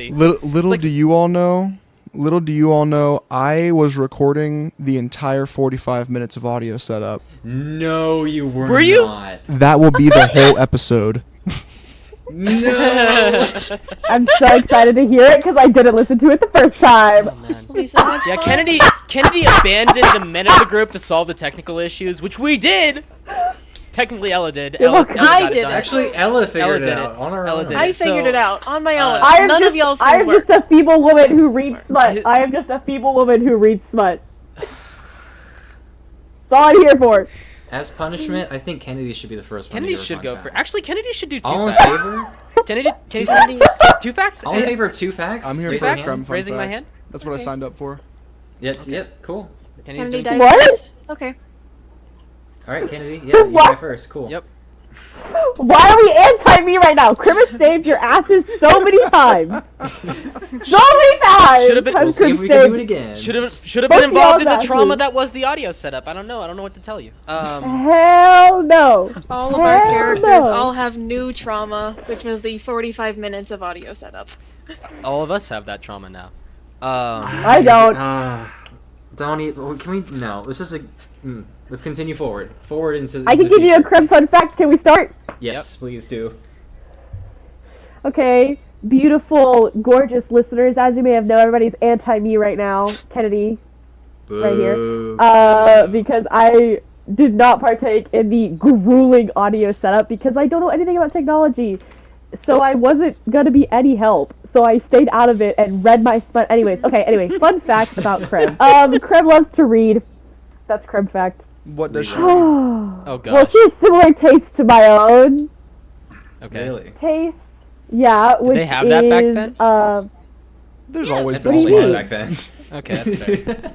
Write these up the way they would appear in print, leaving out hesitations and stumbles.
Little do you all know, I was recording the entire 45 minutes of audio setup. No, you were Were you? not. That will be the whole episode. No! I'm so excited to hear it because I didn't listen to it the first time. Oh, man. Yeah, Kennedy abandoned the men of the group to solve the technical issues, which we did. Technically, Ella did. Ella I got it did. done. Actually, Ella figured it did out it. on her Ella own. did I it. figured So, it out on my own. I am None of y'all's I am things just a feeble woman who reads smut. I am just a feeble woman who reads smut. That's all I'm here for. As punishment, I think Kennedy should be the first one. Kennedy to give a should fun go fact. for. Actually, Kennedy should do 2 All in facts. favor? Kennedy, Two Kennedy, facts? 2 facts. All in favor of 2 facts? I'm here Two for a facts? creme fun Raising my fact. hand? That's what I Okay. signed up for. Yep, cool. Kennedy's Kennedy doing died. two- What? Okay. Alright, Kennedy, yeah, you What? go first. Cool. Yep. Why are we anti-me right now? Krim has saved your asses so many times. So many times! Should've been- We'll has see Krim if we can do it saved- again. Should have Fuck been involved in y'all's the trauma asses. that was the audio setup. I don't know what to tell you. Hell no. All of our Hell characters no. all have new trauma, which was the 45 minutes of audio setup. All of us have that trauma now. I don't. Don't even. Can we? No. Let's just. Let's continue forward. Forward into. I can the give you a future. Krim fun fact. Can we start? Yes, please do. Okay. Beautiful, gorgeous listeners. As you may have known, everybody's anti-me right now. Kennedy. Right here. Boo. Because I did not partake in the grueling audio setup because I don't know anything about technology. So I wasn't gonna be any help. So I stayed out of it and read my smut. Anyways, okay, anyway, fun fact about Krim. Krim loves to read. That's Krim fact. What does she? Oh Well, gosh. she has similar tastes to my own Okay. Really? taste. Yeah, which they have that back is, then? There's Yeah, always That's What been do you all mean? back then. Okay, that's fair.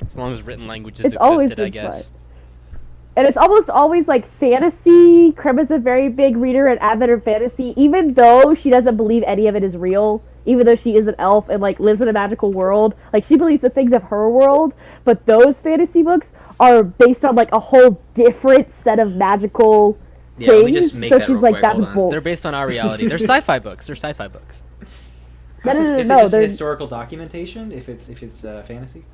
As long as written languages It's always existed, I been guess. smut. And it's almost always like fantasy. Krim is a very big reader and advent of fantasy, even though she doesn't believe any of it is real. Even though she is an elf and like lives in a magical world, like she believes the things of her world. But those fantasy books are based on like a whole different set of magical Yeah, things. let me just make So that she's real like, quick, that's hold on. bull. They're based on our reality. They're sci-fi books. They're sci-fi books. No, Is no, it no, just they're- historical documentation? If it's fantasy?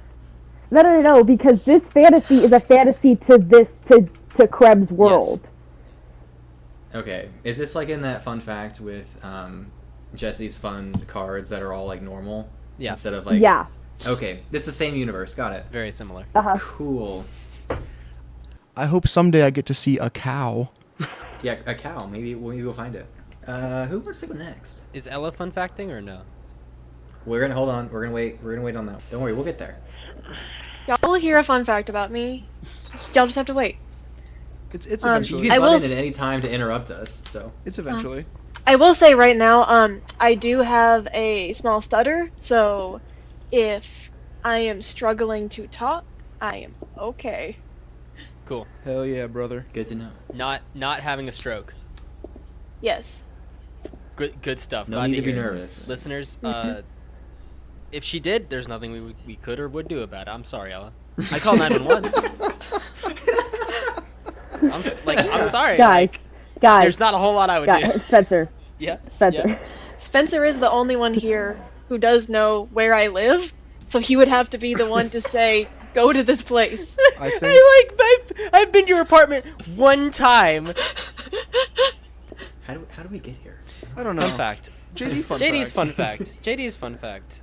No, because this fantasy is a fantasy to Krebs' world. Okay. Is this like in that fun fact with Jesse's fun cards that are all like normal? Yeah. Instead of like. Yeah. Okay. It's the same universe. Got it. Very similar. Uh-huh. Cool. I hope someday I get to see a cow. Yeah, a cow. Maybe we'll find it. Who wants to go next? Is Ella fun facting or no? We're gonna hold on. We're gonna wait on that. Don't worry. We'll get there. Y'all will hear a fun fact about me. Y'all just have to wait. It's You eventually. can I will butt in at any time to interrupt us. So. It's eventually. I will say right now, I do have a small stutter, so if I am struggling to talk, I am okay. Cool. Hell yeah, brother. Good to know. Not having a stroke. Yes. Good stuff. No Glad need to be hear it. nervous. Listeners, if she did, there's nothing we could or would do about it. I'm sorry, Ella. I call 911. I'm sorry. Guys, There's not a whole lot I would do. Spencer. Yeah. Spencer. Yeah. Spencer is the only one here who does know where I live, so he would have to be the one to say, go to this place. I think. I've been to your apartment one time. How do we get here? I don't know. Fun fact. JD fun JD's fact. fun fact. JD's fun fact.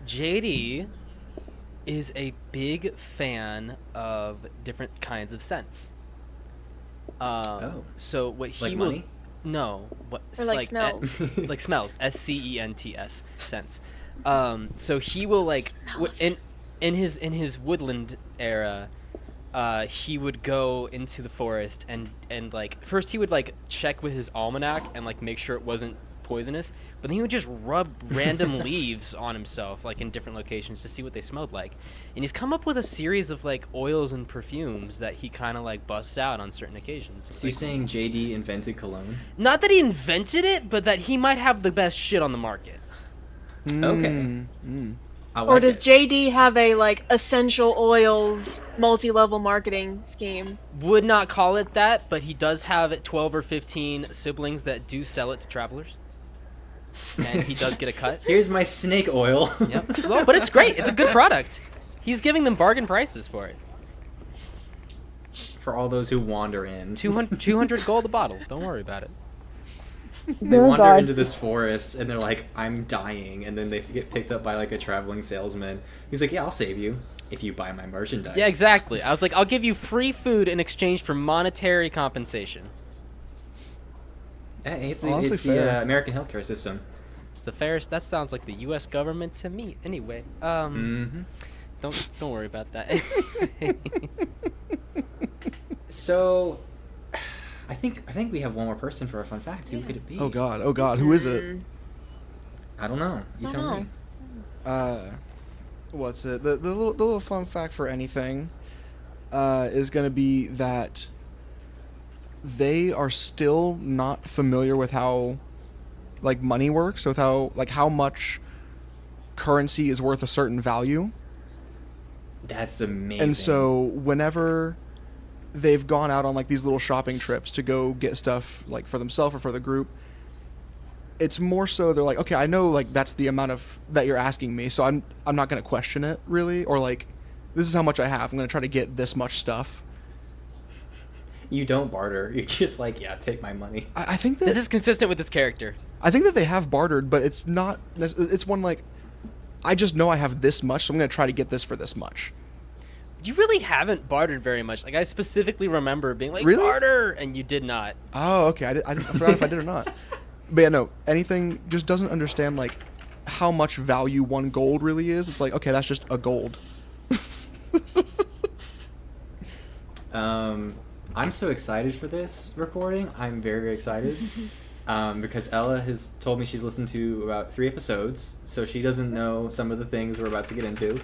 JD is a big fan of different kinds of scents. Oh. So what he Like will money? no, what Or like smells. like smells, SCENTS scents. So he will like in his woodland era, he would go into the forest and like first he would like check with his almanac and like make sure it wasn't poisonous, but then he would just rub random leaves on himself like in different locations to see what they smelled like. And he's come up with a series of like oils and perfumes that he kind of like busts out on certain occasions. So you're saying JD invented cologne? Not that he invented it, but that he might have the best shit on the market. Okay. I like Or does it. JD have a, like, essential oils multi-level marketing scheme? Would not call it that, but he does have 12 or 15 siblings that do sell it to travelers. and he does get a cut. Here's my snake oil. Yep. Well, but it's great. It's a good product. He's giving them bargain prices for it. For all those who wander in. 200 gold a bottle. Don't worry about it. They Oh, wander God. into this forest and they're like, I'm dying. And then they get picked up by like a traveling salesman. He's like, yeah, I'll save you if you buy my merchandise. Yeah, exactly. I was like, I'll give you free food in exchange for monetary compensation. Hey, it's Honestly, the fair. American healthcare system. It's the fairest. That sounds like the U.S. government to me. Anyway, Mm-hmm. don't worry about that. So, I think we have one more person for a fun fact. Who could it be? Oh God, who is it? I don't know. You I tell don't me. What's it? The little fun fact for anything is going to be that they are still not familiar with how like money works, with how much currency is worth a certain value. That's amazing. And so whenever they've gone out on like these little shopping trips to go get stuff like for themselves or for the group, it's more so they're like, okay, I know like that's the amount of that you're asking me, so I'm not going to question it really, or like this is how much I have. I'm going to try to get this much stuff. You don't barter. You're just like, yeah, take my money. I think This that is consistent with this character. I think that they have bartered, but it's not. It's one like, I just know I have this much, so I'm going to try to get this for this much. You really haven't bartered very much. Like I specifically remember being like, Really? barter, and you did not. Oh, okay. I forgot if I did or not. But yeah, no. Anything just doesn't understand like how much value one gold really is. It's like, okay, that's just a gold. I'm so excited for this recording. I'm very, very excited. Because Ella has told me she's listened to about 3 episodes, so she doesn't know some of the things we're about to get into.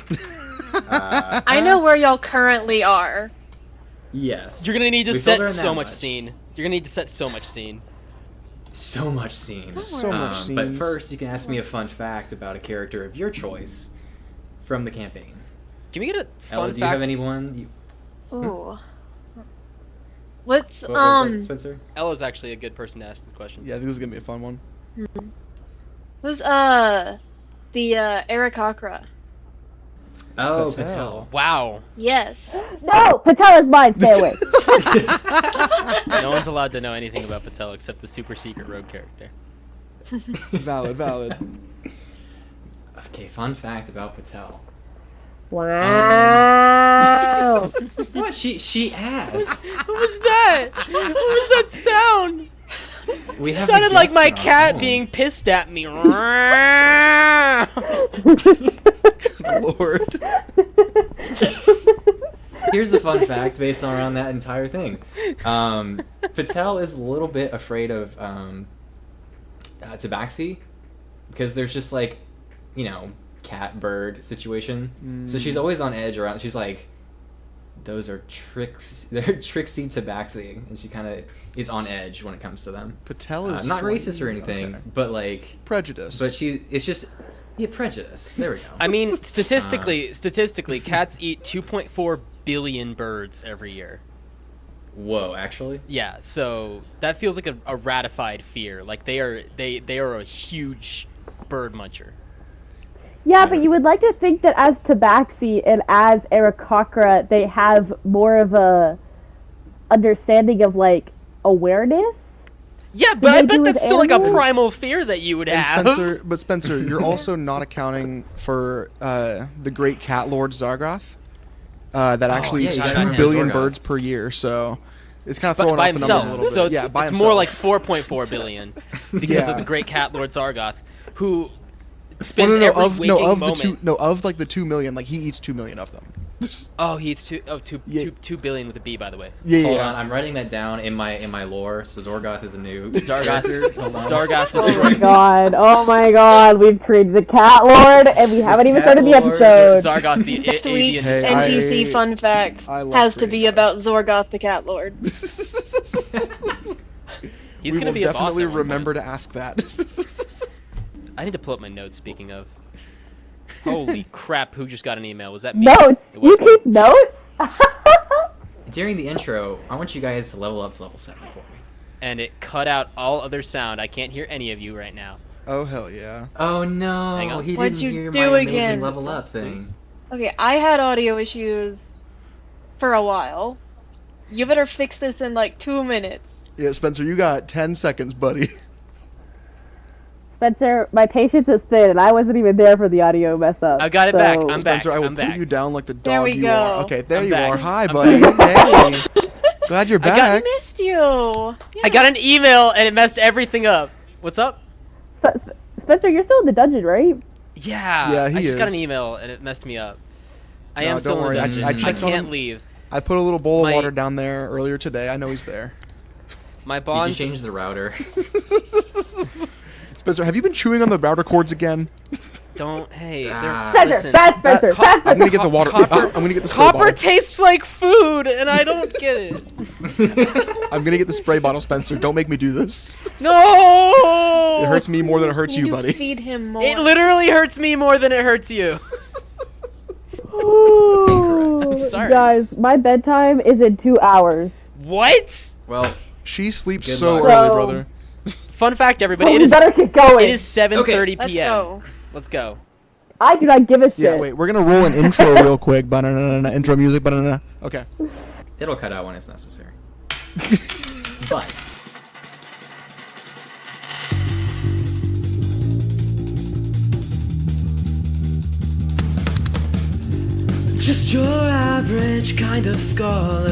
I know where y'all currently are. Yes. You're gonna need to We filled set her in so that much scene. You're gonna need to set so much scene. So much scene. So much But scenes. first, you can ask me a fun fact about a character of your choice from the campaign. Can we get a Ella, fun do you fact? have anyone? Ooh. What's What was that, Spencer? Ella's actually a good person to ask this question. Yeah, I think this is gonna be a fun one. who's the Aarakocra? Oh, Patel. Patel. Wow. Yes. No, Patel is mine. Stay away. No one's allowed to know anything about Patel except the super secret rogue character. Valid. Okay, fun fact about Patel. Wow. What? She asked. What was that? What was that sound? We have Sounded a like guest my in our cat home. being pissed at me. Lord. Here's a fun fact based around that entire thing. Patel is a little bit afraid of tabaxi because there's just like, cat bird situation. So she's always on edge around. She's like, those are tricks. They're tricksy tabaxi, and she kind of is on edge when it comes to them. Patel is Not slightly- racist or anything, okay. but like Prejudiced. But it's just prejudice. There we go. I mean, statistically, cats eat 2.4 billion birds every year. Whoa, actually. Yeah, so that feels like a ratified fear. Like they are a huge bird muncher. Yeah, but you would like to think that as Tabaxi and as Aarakocra, they have more of a understanding of like awareness. Yeah, but I they bet do with that's still like a animals? primal fear that you would And have. Spencer, you're also not accounting for the great cat lord Zargoth, that actually yeah, eats you gotta 2 count billion Zargoth. birds per year. So it's kind of By throwing off the himself, numbers a little bit. so Yeah, by it's himself. more like 4.4 billion because Yeah. of the great cat lord Zargoth, who Well, spends every waking moment. of like the 2 million, like he eats 2 million of them. Oh, he eats 2 Yeah. billion with a B, by the way. Yeah, Hold yeah. on, I'm writing that down in my lore. So Zorgoth is a new Zargoth, character. Hold on. Zargoth is Oh a my great. god, we've created the Cat Lord, and we haven't even Cat started the Lord. episode. Zargoth, the Next week's Hey, NPC I- fun fact I love has to be creating about Zorgoth the Cat Lord. He's We gonna will be a boss. definitely at one remember point. to ask that. I need to pull up my notes. Speaking of, holy crap! Who just got an email? Was that me? Notes? It was You me. keep notes? During the intro, I want you guys to level up to level 7 for me. And it cut out all other sound. I can't hear any of you right now. Oh hell yeah. Oh no, Hang on. he What'd didn't you hear do my again? amazing level up thing. Okay, I had audio issues for a while. You better fix this in like 2 minutes. Yeah, Spencer, you got 10 seconds, buddy. Spencer, my patience is thin, and I wasn't even there for the audio mess up. I got it so- back. I'm back. Spencer, I will I'm put back. you down like the There dog we you go. are. Okay, there I'm you back. are. Hi, I'm buddy. Hey. Glad you're back. I missed you. Yeah. I got an email and it messed everything up. What's up? Spencer, you're still in the dungeon, right? Yeah. Yeah, he I just got an is. email and it messed me up. I No, am don't still worry. in the dungeon. I I, checked on can't him. leave. I put a little bowl My- of water down there earlier today. I know he's there. My Did bond. you change the router? Spencer, have you been chewing on the router cords again? Don't. Hey. Ah. Spencer, listen, bad Spencer, co- bad I'm Spencer. gonna get the water. Copper- I'm gonna get the spray Copper bottle. tastes like food, and I don't get it. I'm gonna get the spray bottle, Spencer. Don't make me do this. No. It hurts me more than it hurts Need you, to buddy. feed him more. It literally hurts me more than it hurts you. Ooh, I'm sorry. Guys, my bedtime is in 2 hours. What? Well, She sleeps Good so luck. early, So- brother. Fun fact, everybody. So It we is. better get going. It is 7:30 Let's p.m. go. Let's go. I do not give a shit. Yeah, wait. We're gonna roll an intro real quick. Banana, intro music. Banana. Okay. it'll cut out when it's necessary. But just your average kind of scholars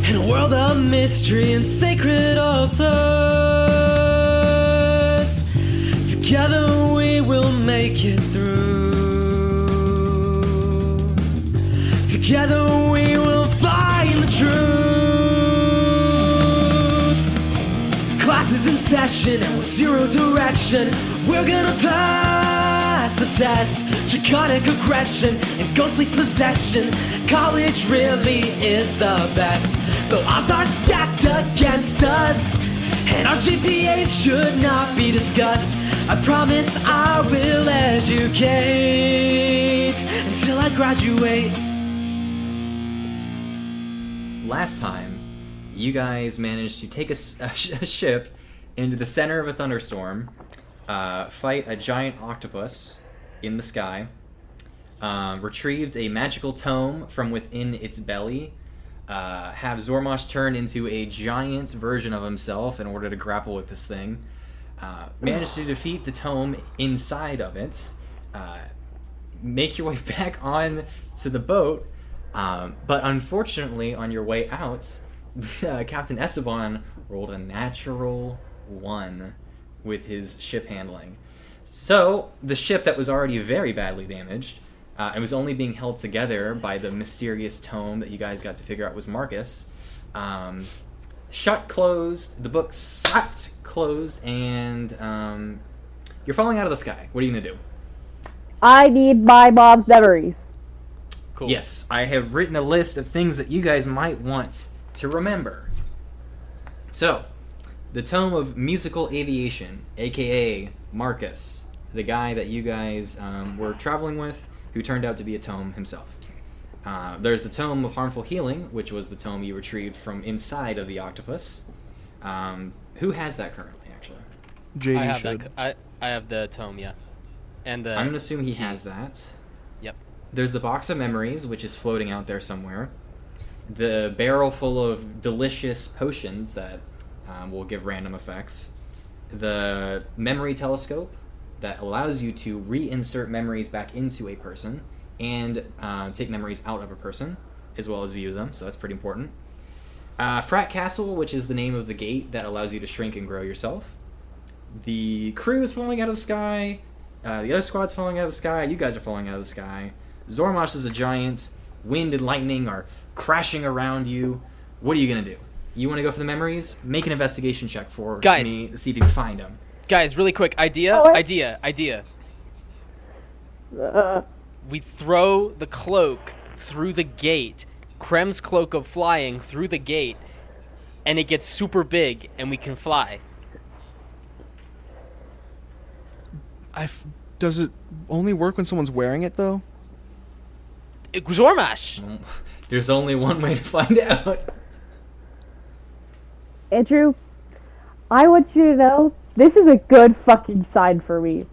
in a world of mystery and sacred altars. Together we will make it through. Together we will find the truth. Classes in session and with zero direction, we're gonna pass the test. Draconic aggression and ghostly possession. College really is the best. Though odds are stacked against us, and our GPAs should not be discussed. I promise I will educate until I graduate. Last time, you guys managed to take a ship into the center of a thunderstorm, fight a giant octopus in the sky, retrieved a magical tome from within its belly, have Zormosh turn into a giant version of himself in order to grapple with this thing, managed to defeat the tome inside of it, make your way back on to the boat, but unfortunately on your way out, Captain Esteban rolled a natural 1 with his ship handling. So, the ship that was already very badly damaged, and was only being held together by the mysterious tome that you guys got to figure out was Marcus, shut closed, the book slapped closed, and you're falling out of the sky. What are you going to do? I need my mom's memories. Cool. Yes, I have written a list of things that you guys might want to remember. So, the Tome of Musical Aviation, aka Marcus, the guy that you guys were traveling with, who turned out to be a tome himself. There's the Tome of Harmful Healing, which was the tome you retrieved from inside of the octopus. Who has that currently, actually? JD I have should. that. I have the tome, yeah, and the. I'm going to assume he has that. Yep. There's the Box of Memories, which is floating out there somewhere. The barrel full of delicious potions that will give random effects. The Memory Telescope that allows you to reinsert memories back into a person and take memories out of a person, as well as view them, so that's pretty important. Frat Castle, which is the name of the gate that allows you to shrink and grow yourself. The crew is falling out of the sky. The other squad's falling out of the sky. You guys are falling out of the sky. Zormosh is a giant. Wind and lightning are crashing around you. What are you going to do? You want to go for the memories? Make an investigation check for Guys. me to see if you can find them. Guys, really quick, idea. Uh, We throw the cloak through the gate, Krem's cloak of flying through the gate, and it gets super big, and we can fly. Does it only work when someone's wearing it, though? Zormash! There's only one way to find out. Andrew, I want you to know, this is a good fucking sign for me.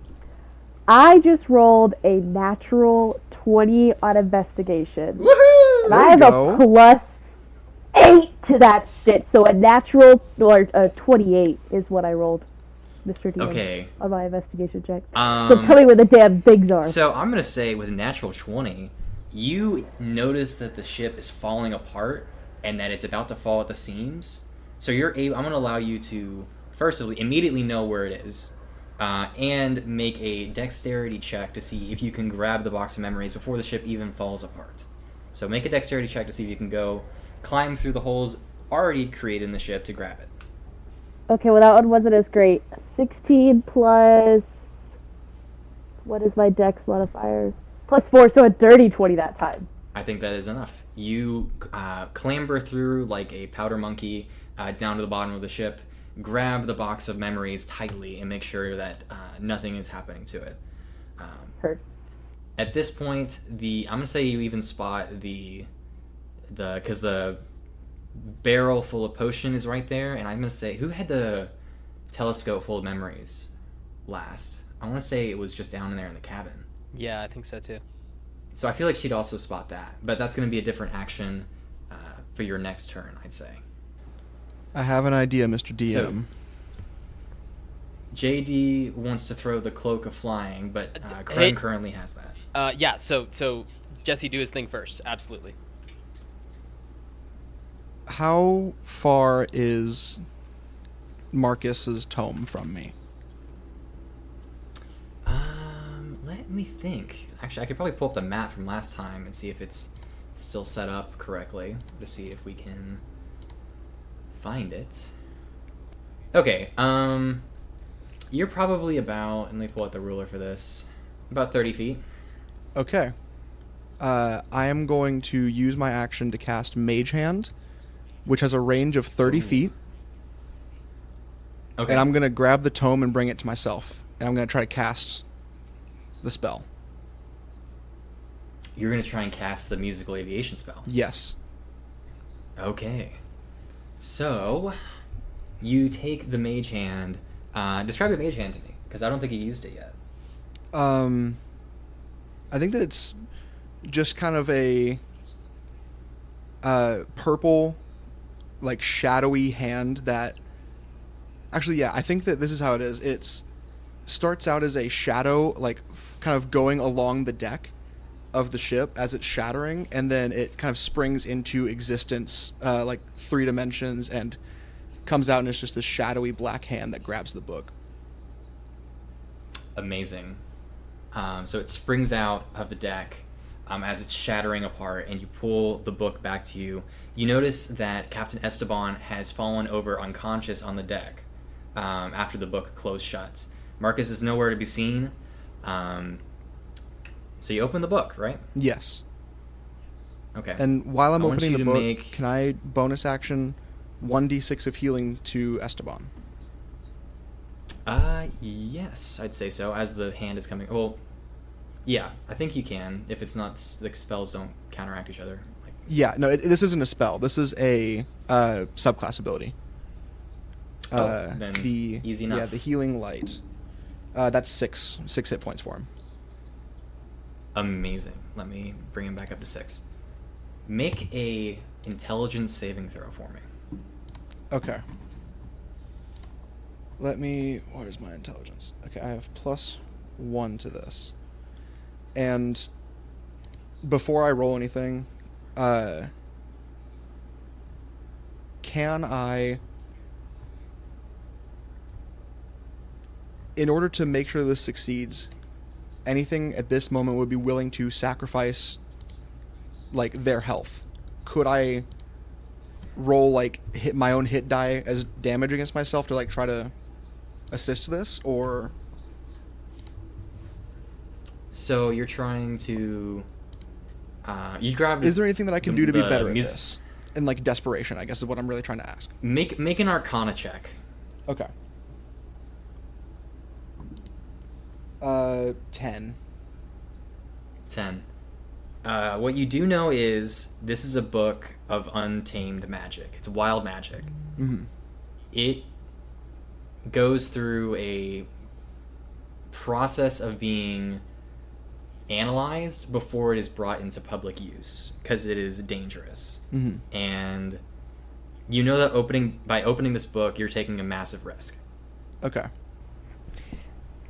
I just rolled a natural 20 on investigation. Woohoo! And There I you have go. a +8 to that shit. So a natural, or a 28 is what I rolled, Mr. DM, Okay. on my investigation check. So tell me where the damn things are. So I'm gonna say with a natural 20, you notice that the ship is falling apart and that it's about to fall at the seams. So you're able. I'm gonna allow you to first of all immediately know where it is, and make a dexterity check to see if you can grab the box of memories before the ship even falls apart. So make a dexterity check to see if you can go climb through the holes already created in the ship to grab it. Okay, well that one wasn't as great. 16 plus... What is my dex modifier? +4, so a dirty 20 that time. I think that is enough. You clamber through like a powder monkey down to the bottom of the ship, grab the box of memories tightly, and make sure that nothing is happening to it. Heard. At this point, I'm gonna say you even spot because the barrel full of potion is right there, and I'm gonna say who had the telescope full of memories last? I want to say it was just down in there in the cabin. Yeah, I think so too. So I feel like she'd also spot that, but that's going to be a different action for your next turn, I'd say. I have an idea, Mr. DM. So, JD wants to throw the cloak of flying, but Krem currently has that. Yeah, so Jesse, do his thing first. Absolutely. How far is Marcus's tome from me? Let me think. Actually, I could probably pull up the map from last time and see if it's still set up correctly to see if we can find it. Okay, you're probably about, let me pull out the ruler for this, about 30 feet. Okay. I am going to use my action to cast Mage Hand, which has a range of 30 feet. Okay. And I'm going to grab the tome and bring it to myself. And I'm going to try to cast the spell. You're going to try and cast the musical aviation spell. Yes. Okay. So, you take the Mage Hand. Describe the Mage Hand to me, because I don't think you used it yet. I think that it's just kind of a purple, like shadowy hand that... Actually, yeah, I think that this is how it is. It starts out as a shadow, like kind of going along the deck of the ship as it's shattering, and then it kind of springs into existence, like 3 dimensions, and comes out, and it's just this shadowy black hand that grabs the book. Amazing. So it springs out of the deck as it's shattering apart, and you pull the book back to you. You notice that Captain Esteban has fallen over unconscious on the deck after the book closed shut. Marcus is nowhere to be seen. So you open the book, right? Yes. Okay. And while I'm I want opening you the to book, make- can I bonus action 1d6 of healing to Esteban? Yes, I'd say so. As the hand is coming, well, yeah, I think you can. If it's not, the spells don't counteract each other. Like, Yeah, no, this isn't a spell. This is a subclass ability. then easy enough. Yeah, the healing light. That's six hit points for him. Amazing. Let me bring him back up to 6. Make a intelligence saving throw for me. Okay. Where's my intelligence? Okay, I have +1 to this. And before I roll anything, can I, in order to make sure this succeeds, anything at this moment would be willing to sacrifice, like, their health? Could I roll, like, hit my own hit die as damage against myself to, like, try to assist this, or... So you're trying to... you grab... Is there anything that I can do to be better at mus- this? In, like, desperation, I guess, is what I'm really trying to ask. Make an Arcana check. Okay. 10. 10. What you do know is this is a book of untamed magic. It's wild magic. Mm-hmm. It goes through a process of being analyzed before it is brought into public use because it is dangerous. Mm-hmm. And you know that by opening this book, you're taking a massive risk. Okay.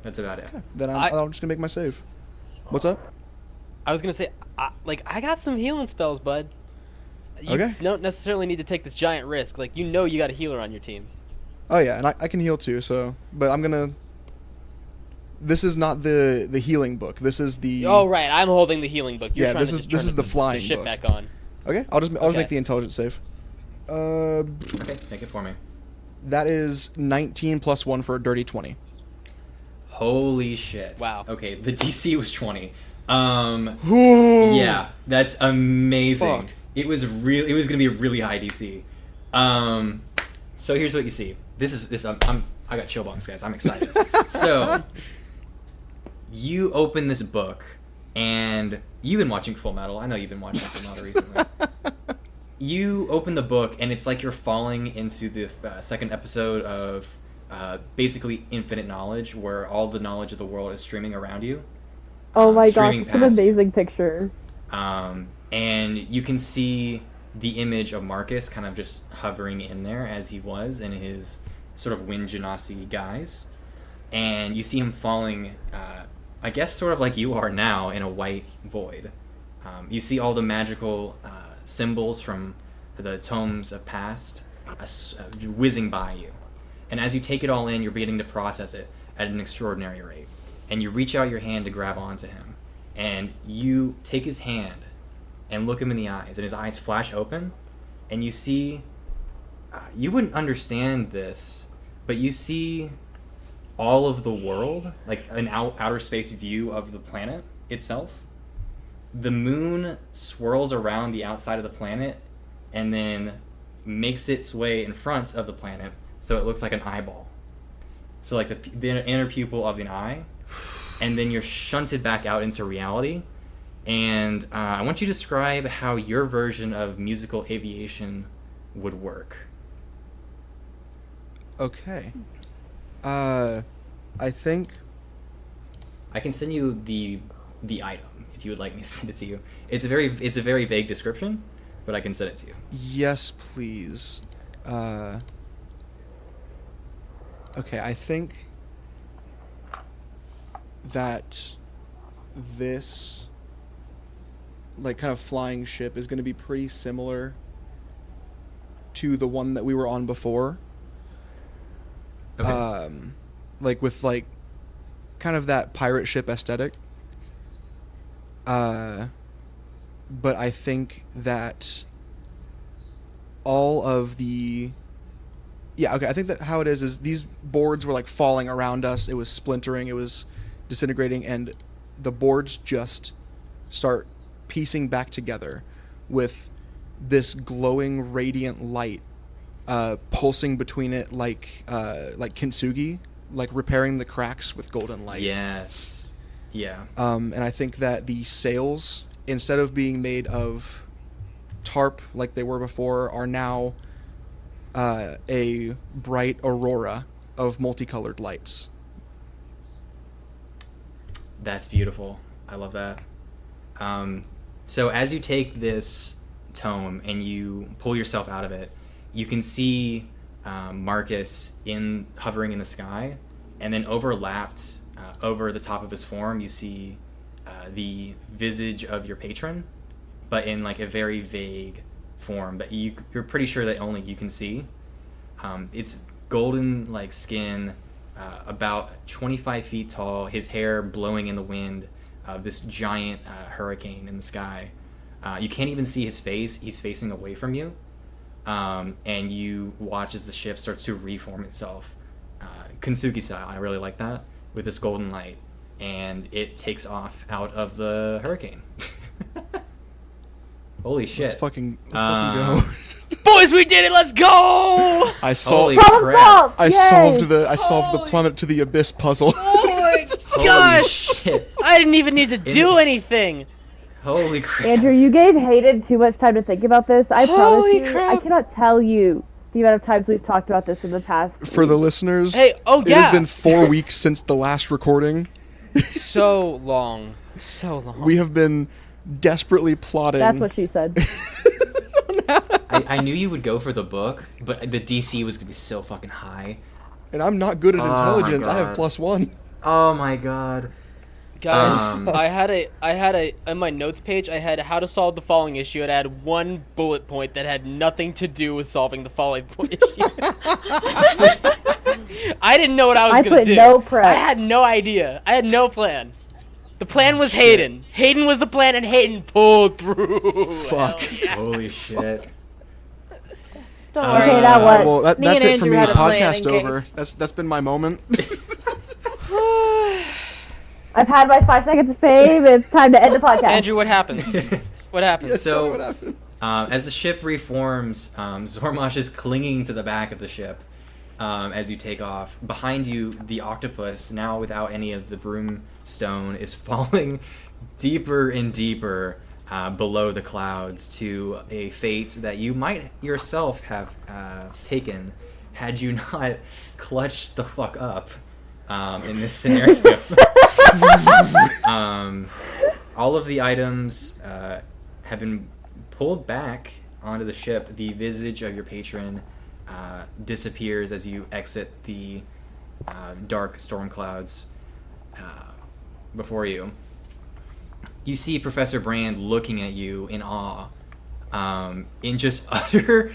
That's about it. Okay. Then I'm just gonna make my save. What's up? I was gonna say, I got some healing spells, bud. You Okay. don't necessarily need to take this giant risk. Like, you got a healer on your team. Oh yeah, and I can heal too. So, but I'm gonna. This is not the healing book. This is the. Oh right, I'm holding the healing book. You're Yeah, trying this to is just this turn is the the flying ship book. back on. Okay, I'll just Okay. make the intelligence save. Okay, make it for me. That is 19 plus 1 for a dirty 20. Holy shit. Wow. Okay, the DC was 20. Ooh. Yeah, that's amazing. Fuck. It was gonna be a really high DC. So here's what you see. I got chill bumps, guys. I'm excited. So you open this book, and you've been watching Full Metal. I know you've been watching Full Metal recently. You open the book, and it's like you're falling into the second episode of basically infinite knowledge, where all the knowledge of the world is streaming around you. Oh my gosh, streaming it's an past you. amazing picture. And you can see the image of Marcus kind of just hovering in there as he was in his sort of Win Genasi guise. And you see him falling, I guess sort of like you are now, in a white void. You see all the magical symbols from the tomes of past whizzing by you. And as you take it all in, you're beginning to process it at an extraordinary rate. And you reach out your hand to grab onto him. And you take his hand and look him in the eyes. And his eyes flash open. And you see... you wouldn't understand this, but you see all of the world, like an outer space view of the planet itself. The moon swirls around the outside of the planet and then makes its way in front of the planet so it looks like an eyeball. So like the inner pupil of an eye, and then you're shunted back out into reality. And I want you to describe how your version of musical aviation would work. Okay. I think... I can send you the item if you would like me to send it to you. It's a very vague description, but I can send it to you. Yes, please. Okay, I think that this like kind of flying ship is going to be pretty similar to the one that we were on before. Okay. Like with like kind of that pirate ship aesthetic. But I think that all of the... Yeah, okay, I think that how it is these boards were like falling around us. It was splintering, it was disintegrating, and the boards just start piecing back together with this glowing radiant light pulsing between it like kintsugi, like repairing the cracks with golden light. Yes. Yeah. And I think that the sails, instead of being made of tarp like they were before, are now a bright aurora of multicolored lights. That's beautiful. I love that. So as you take this tome and you pull yourself out of it, you can see Marcus hovering in the sky, and then overlapped over the top of his form, you see the visage of your patron, but in like a very vague form that you're pretty sure that only you can see. It's golden like skin, about 25 feet tall, his hair blowing in the wind, this giant hurricane in the sky. You can't even see his face. He's facing away from you. And you watch as the ship starts to reform itself, Kintsugi style. I really like that, with this golden light, and it takes off out of the hurricane. Holy shit! Let's fucking go. Boys, we did it! Let's go! I solved. Holy Problem crap! solved! I Yay! solved the plummet to the abyss puzzle. Oh my Holy gosh! shit! I didn't even need to do anything. Holy crap! Andrew, you gave Hayden too much time to think about this. I promise Holy you, crap. I cannot tell you the amount of times we've talked about this in the past. For the listeners, Hey, oh it yeah. has been 4 weeks since the last recording. So long. We have been desperately plotting. That's what she said. I knew you would go for the book, but the DC was gonna be so fucking high. And I'm not good at Oh my intelligence. I have God. +1. Oh my god. Guys, I had a on my notes page. I had how to solve the following issue, and I had one bullet point that had nothing to do with solving the following issue. I didn't know what I was gonna put do. no prep. I had no idea. I had no plan. The plan was Hayden. Hayden was the plan, and Hayden pulled through. Fuck. Hell yeah. Holy shit. Don't Okay, worry. now what? Well, Me that's and it for Andrew me. had a plan Podcast in over. case. That's been my moment. I've had my 5 seconds of fame. It's time to end the podcast. Andrew, what happens? What happens? Yes, tell me So- what happened. As the ship reforms, Zormosh is clinging to the back of the ship as you take off. Behind you, the octopus, now without any of the broomstone, is falling deeper and deeper below the clouds to a fate that you might yourself have taken had you not clutched the fuck up in this scenario. All of the items have been pulled back onto the ship. The visage of your patron disappears as you exit the dark storm clouds before you. You see Professor Brand looking at you in awe, in just utter,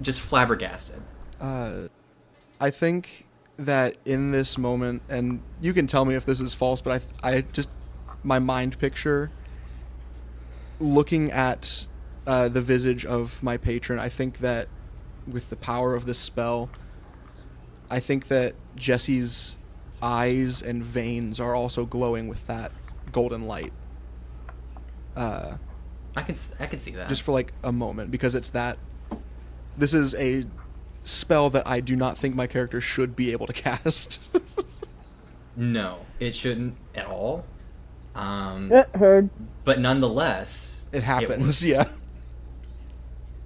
just flabbergasted. I think that in this moment, and you can tell me if this is false, but I just, my mind picture, looking at the visage of my patron, I think that with the power of this spell, I think that Jesse's eyes and veins are also glowing with that golden light. I can see that. Just for like a moment, because it's that. This is a spell that I do not think my character should be able to cast. No, it shouldn't at all. Heard. But nonetheless, It happens, works. yeah.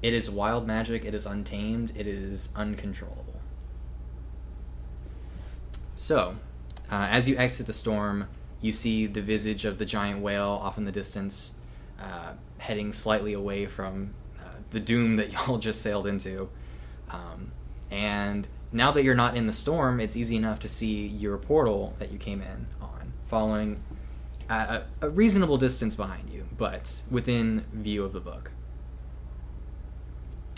It is wild magic. It is untamed. It is uncontrollable. So, as you exit the storm, you see the visage of the giant whale off in the distance, heading slightly away from the doom that y'all just sailed into. And now that you're not in the storm, it's easy enough to see your portal that you came in on, following at a reasonable distance behind you, but within view of the book.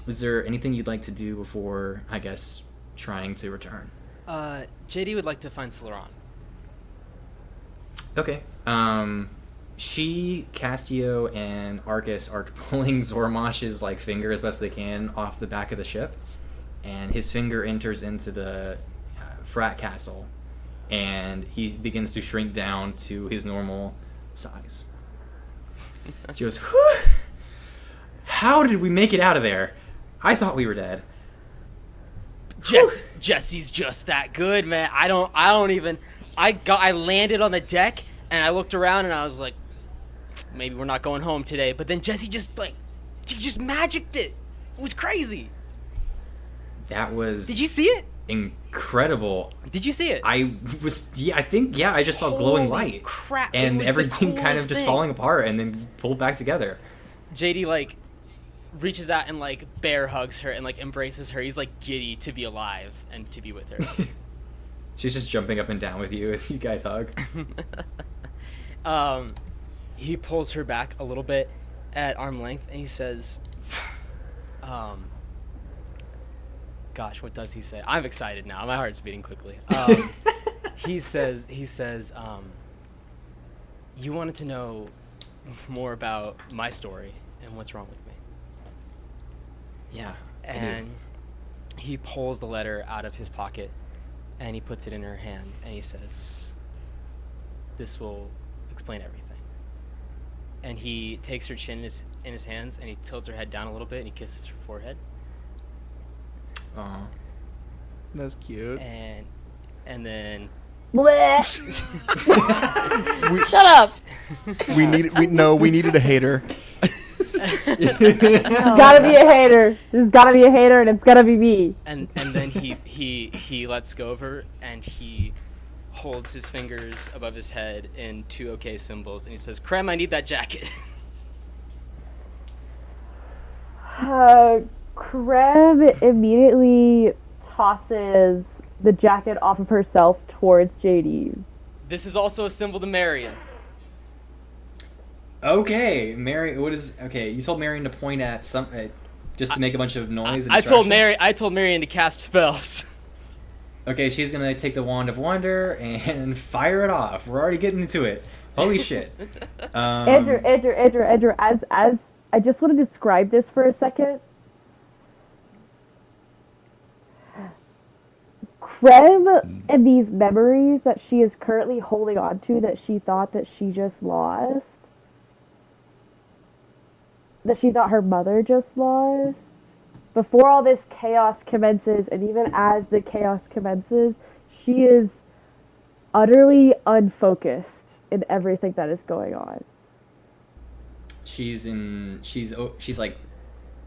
Is there anything you'd like to do before, I guess, trying to return? JD would like to find Celeron. Okay. She, Castio, and Arcus are pulling Zormosh's finger as best they can off the back of the ship, and his finger enters into the frat castle, and he begins to shrink down to his normal size. She goes, "Whew! How did we make it out of there? I thought we were dead." Jesse's just that good, man. I landed on the deck and I looked around and I was like, maybe we're not going home today. But then Jesse just magicked it. It was crazy. That was Did you see it? incredible. Did you see it? I just saw glowing Holy light. crap, it And was the everything kind of coolest just thing. falling apart and then pulled back together. JD reaches out and bear hugs her and embraces her. He's giddy to be alive and to be with her. She's just jumping up and down with you as you guys hug. He pulls her back a little bit at arm length and he says, gosh, what does he say? I'm excited now. My heart's beating quickly. He says, you wanted to know more about my story and what's wrong with me. Yeah. I do. And he pulls the letter out of his pocket and he puts it in her hand and he says, this will explain everything. And he takes her chin in his hands and he tilts her head down a little bit and he kisses her forehead. Aw. That's cute. And then Bleh. Shut up. We needed a hater. There's gotta be a hater. There's gotta be a hater, and it's gotta be me. And then he lets go of her, and he holds his fingers above his head in 2 OK symbols, and he says, "Krem, I need that jacket." Krem immediately tosses the jacket off of herself towards JD. This is also a symbol to Marion. Okay, okay, you told Marion to point at just to make a bunch of noise. I told Marion to cast spells. Okay, she's gonna take the Wand of Wonder and fire it off. We're already getting into it. Holy shit. Andrew, as I just want to describe this for a second. Krem and these memories that she is currently holding on to that she thought that she just lost, that she thought her mother just lost, before all this chaos commences, and even as the chaos commences, she is utterly unfocused in everything that is going on. She's like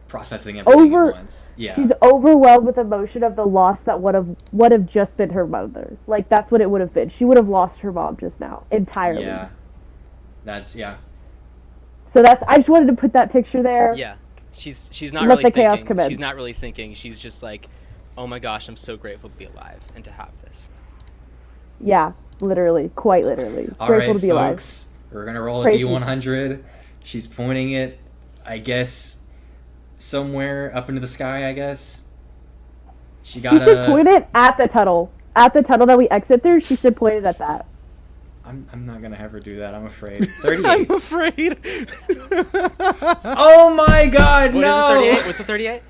processing everything at once. Yeah. She's overwhelmed with emotion of the loss that would have just been her mother. Like, that's what it would have been. She would have lost her mom just now entirely. Yeah. So I just wanted to put that picture there. Yeah. She's not Let really the chaos thinking. commence. She's not really thinking. She's just like, "Oh my gosh, I'm so grateful to be alive and to have this." Yeah, literally, quite literally. All Grateful right, to be folks. We're gonna roll a Crazy. D100. She's pointing it, I guess, somewhere up into the sky. I guess. She should point it at the tunnel. At the tunnel that we exit through, she should point it at that. I'm not gonna have her do that. I'm afraid. 38. I'm afraid. Oh my God! What No. is the 38? What's the 38?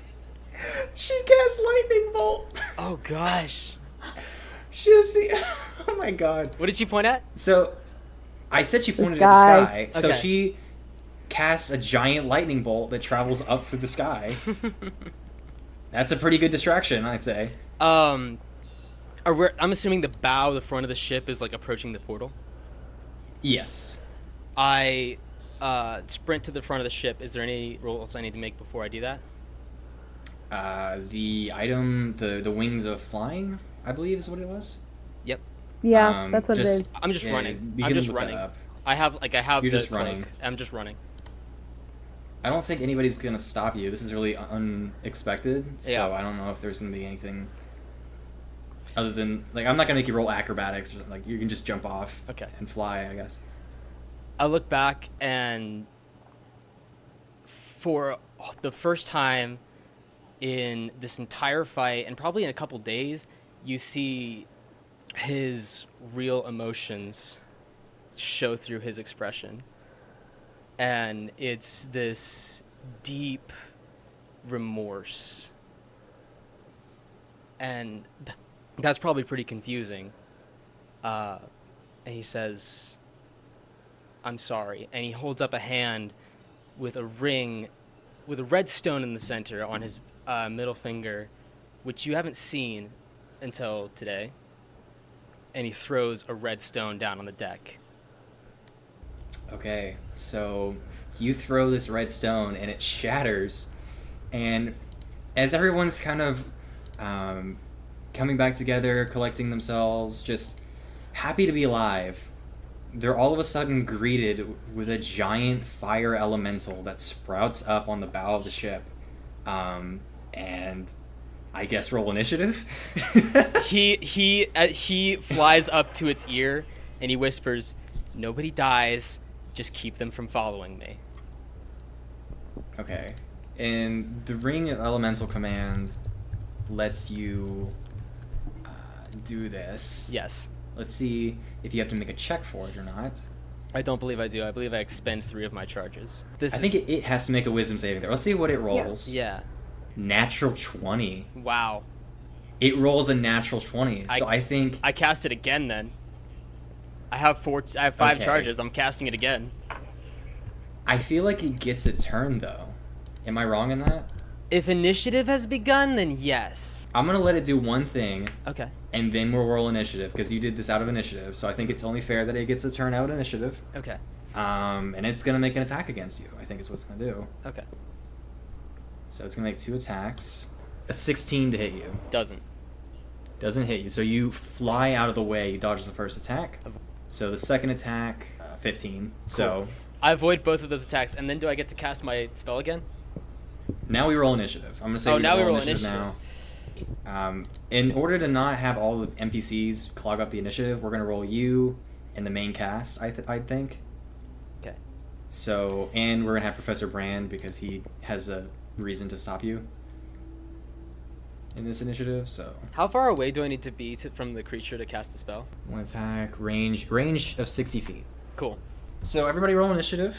She cast lightning bolt. Oh gosh. Oh my God. What did she point at? So, I said she pointed The at the sky. sky. So Okay. she cast a giant lightning bolt that travels up through the sky. That's a pretty good distraction, I'd say. I'm assuming the bow, the front of the ship, is like approaching the portal. Yes. I sprint to the front of the ship. Is there any rolls I need to make before I do that? The item, the wings of flying, I believe is what it was. Yep. Yeah, that's what it is. I'm just running. You I'm can just look that running. up. I have You're the just cloak. running. I'm just running. I don't think anybody's gonna stop you. This is really unexpected, so Yeah. I don't know if there's gonna be anything other than I'm not gonna make you roll acrobatics. Like you can just jump off Okay. and fly, I guess. I look back, and for the first time in this entire fight, and probably in a couple days, you see his real emotions show through his expression. And it's this deep remorse. And that's probably pretty confusing. And he says, "I'm sorry." And he holds up a hand with a ring with a red stone in the center on his middle finger, which you haven't seen until today. And he throws a red stone down on the deck. Okay, so you throw this red stone and it shatters, and as everyone's kind of coming back together, collecting themselves, just happy to be alive, they're all of a sudden greeted with a giant fire elemental that sprouts up on the bow of the ship. And I guess roll initiative. He flies up to its ear and he whispers, "Nobody dies. Just keep them from following me." Okay. And the Ring of Elemental command lets you do this. Yes. Let's see if you have to make a check for it or not. I don't believe I do. I believe I expend 3 of my charges. I think it has to make a wisdom saving throw. Let's see what it rolls. Yeah. Natural 20. Wow. It rolls a natural 20. So I think... I cast it again then. I have 5 Okay. charges. I'm casting it again. I feel like it gets a turn, though. Am I wrong in that? If initiative has begun, then yes. I'm going to let it do one thing, Okay. and then we'll roll initiative, because you did this out of initiative, so I think it's only fair that it gets a turn out initiative. Okay. And it's gonna make an attack against you. I think is what it's gonna do. Okay. So it's gonna make 2 attacks. A 16 to hit you. Doesn't hit you. So you fly out of the way. You dodge the first attack. So the second attack, 15. So I avoid both of those attacks, and then do I get to cast my spell again? now we roll initiative. I'm gonna say now we roll now. In order to not have all the NPCs clog up the initiative, we're gonna roll you and the main cast. I think. Okay. So, and we're gonna have Professor Brand because he has a reason to stop you in this initiative. So How far away do I need to be from the creature to cast the spell? 1 attack, range of 60 feet. Cool. So everybody roll initiative.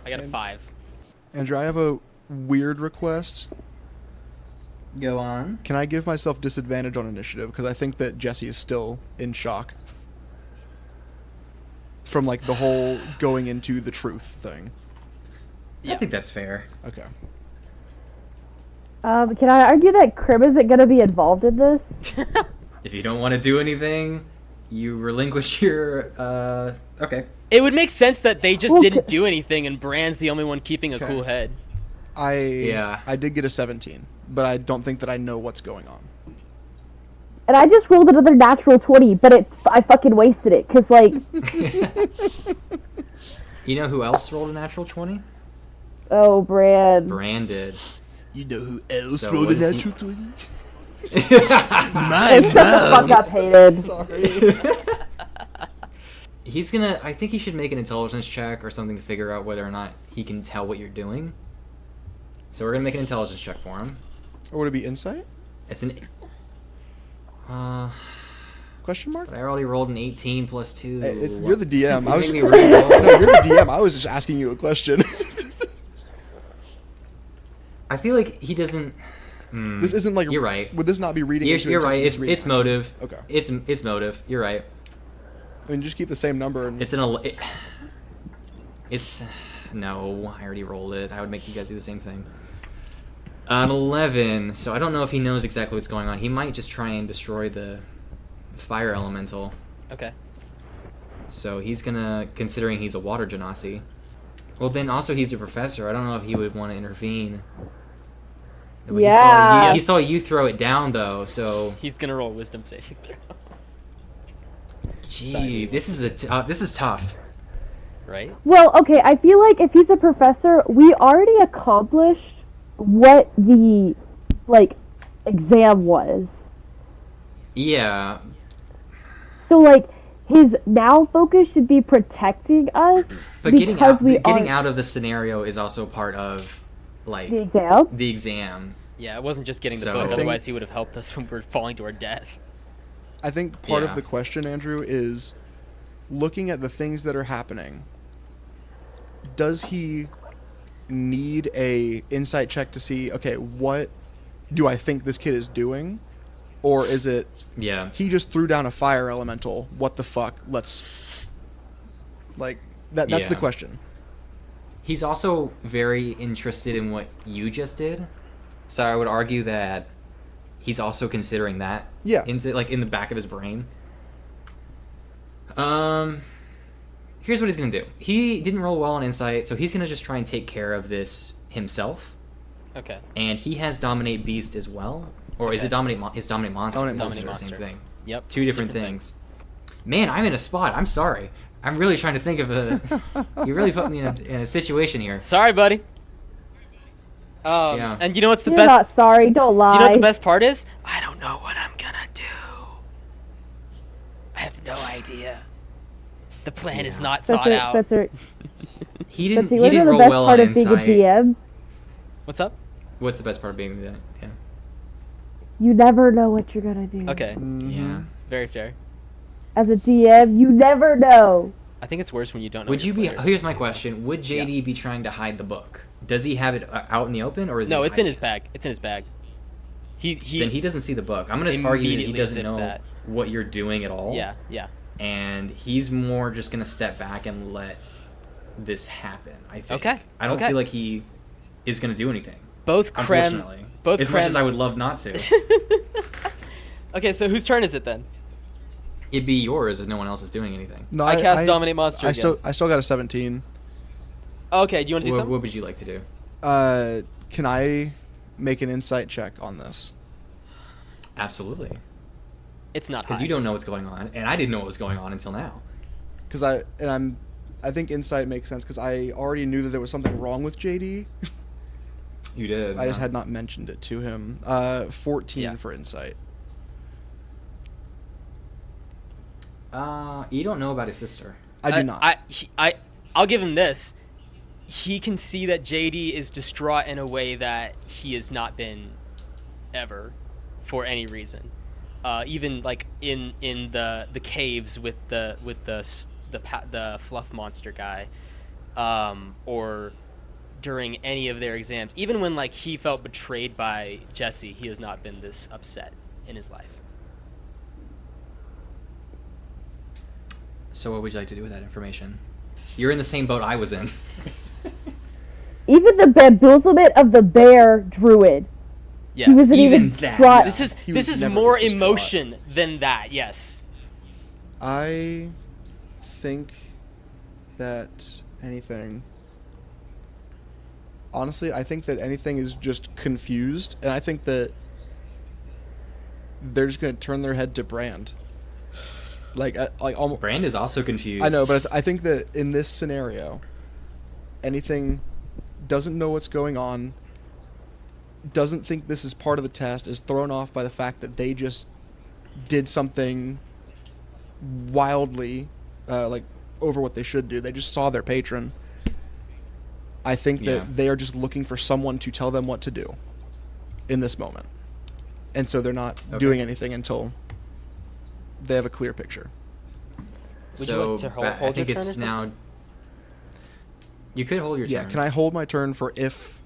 I got a 5. Andrew, I have a weird request. Go on. Can I give myself disadvantage on initiative? Because I think that Jesse is still in shock from like the whole going into the truth thing. I think that's fair. Okay. Can I argue that Crib isn't going to be involved in this? If you don't want to do anything, you relinquish your. Okay. It would make sense that they just Well, didn't do anything, and Brand's the only one keeping a Okay. cool head. I did get a 17, but I don't think that I know what's going on. And I just rolled another natural 20, but I fucking wasted it, because, like, You know who else rolled a natural 20? oh, Brand. Brand did. You know who else So rolled what a is natural he- 20? Hey, shut the fuck up, Hayden. Sorry. He's gonna. I think he should make an intelligence check or something to figure out whether or not he can tell what you're doing. So we're gonna make an intelligence check for him. Or would it be insight? It's an. Question mark? But I already rolled an 18 plus 2. You're the DM. I was You made me re-roll. no, you're the DM. I was just asking you a question. I feel like he doesn't. This isn't like. You're right. Would this not be reading? into You're right. intelligence reading? It's motive. Okay. It's motive. You're right. I mean, just keep the same number. And It's it's no. I already rolled it. I would make you guys do the same thing. An 11. So I don't know if he knows exactly what's going on. He might just try and destroy the fire elemental. Okay. So he's gonna, considering he's a water genasi. Well, then also he's a professor. I don't know if he would want to intervene. But Yeah. He saw you throw it down though. So He's gonna roll wisdom saving throw. gee, this is tough. Right? Well, okay, I feel like if he's a professor, we already accomplished what the, like, exam was. Yeah. So, like, his now focus should be protecting us But getting because out of the scenario is also part of, like, the exam. the exam. Yeah, it wasn't just getting the So- book, I think- otherwise he would have helped us when we were falling to our death. I think part Yeah. of the question, Andrew, is looking at the things that are happening. Does he need a insight check to see, okay, what do I think this kid is doing? Or is it Yeah. he just threw down a fire elemental? What the fuck? Let's like that's the Yeah. question. He's also very interested in what you just did. So I would argue that he's also considering that. Yeah. Into like in the back of his brain. Here's what he's gonna do. He didn't roll well on insight, so he's gonna just try and take care of this himself. Okay. And he has dominate beast as well, or is Okay. it dominate his dominate monster? Dominate It's monster. the same thing. Yep. Two different things. Man, I'm in a spot. I'm sorry. I'm really trying to think of a. You really put me in a situation here. Sorry, buddy. Yeah. And you know what's the You're best? not sorry. Don't lie. Do you know what the best part is? I don't know what I'm gonna do. I have no idea. The plan is Yeah. not thought Spencer, out. Spencer, He didn't. Spencer, He you wanna didn't know the roll best well part on of being a insight. DM? What's up? What's the best part of being the yeah? You never know what you're gonna do. Okay. Yeah. Very fair. As a DM, you never know. I think it's worse when you don't know. Would you your be? players. Here's my question: would JD be trying to hide the book? Does he have it out in the open, or is No, he it's in his hiding bag. It's in his bag. He it? Then he doesn't see the book. I'm gonna argue that he immediately doesn't zipped know that. what you're doing at all. Yeah, yeah. And he's more just gonna step back and let this happen. I think. Okay, I don't okay. feel like he is gonna do anything. Both Krem. Unfortunately, Both as much as I would love not to. Okay, so whose turn is it then? It'd be yours if no one else is doing anything. No, I cast Dominate Monster I again. still got a 17. Okay, do you want to do something? What would you like to do? Can I make an insight check on this? Absolutely. It's not high. Because you don't know what's going on, and I didn't know what was going on until now. Because I think insight makes sense because I already knew that there was something wrong with JD. You did. I just had not mentioned it to him. 14 Yeah. for insight. You don't know about his sister. I do not. I'll give him this. He can see that JD is distraught in a way that he has not been ever, for any reason. Even like in the caves with the fluff monster guy, or during any of their exams. Even when like he felt betrayed by Jesse, he has not been this upset in his life. So what would you like to do with that information? You're in the same boat I was in. Even the bamboozlement of the bear druid. Yeah. He wasn't even even that. distraught. This is never more this distraught. emotion than that. Yes. I think that anything. Honestly, I think that anything is just confused, and I think that they're just gonna turn their head to Brand. Like almost. Brand is also confused. I know, but I think that in this scenario, anything doesn't know what's going on, doesn't think this is part of the test, is thrown off by the fact that they just did something wildly, like, over what they should do. They just saw their patron. I think that they are just looking for someone to tell them what to do in this moment. And so they're not doing anything until they have a clear picture. Would you like to hold I think your turn it's or now. You could hold your turn. Yeah, can I hold my turn for if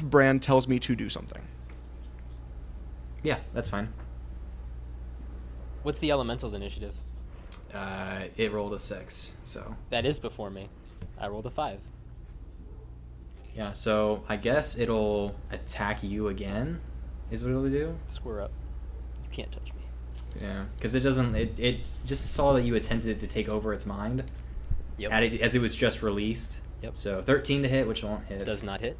Brand tells me to do something? Yeah, that's fine. What's the Elemental's initiative? It rolled a 6, so. That is before me. I rolled a 5. Yeah, so I guess it'll attack you again, is what it'll do? Square up. You can't touch me. Yeah, because it doesn't. It just saw that you attempted to take over its mind. Yep. As it was just released. Yep. So 13 to hit, which won't hit. Does not hit.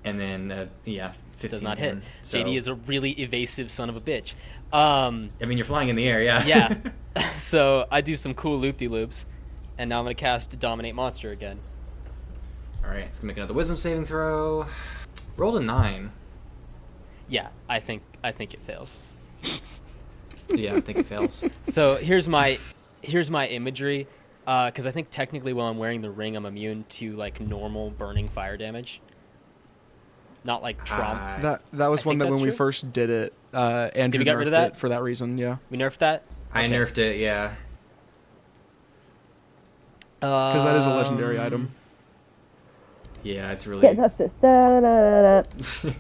And then 15 Does not hit. again. So, JD is a really evasive son of a bitch. I mean, you're flying in the air, yeah. Yeah. So I do some cool loop-de-loops, and now I'm gonna cast Dominate Monster again. All right, it's gonna make another Wisdom saving throw. Rolled a 9. Yeah, I think it fails. Yeah, I think it fails. So here's my imagery, because I think technically while I'm wearing the ring, I'm immune to like normal burning fire damage. Not like trauma. That was I one think that that's when we true. first did it, Andrew we get rid nerfed of that? it for that reason. Yeah, We nerfed that. I Okay. nerfed it, yeah. because that is a legendary item. Yeah, it's really. Get justice. Da, da, da, da.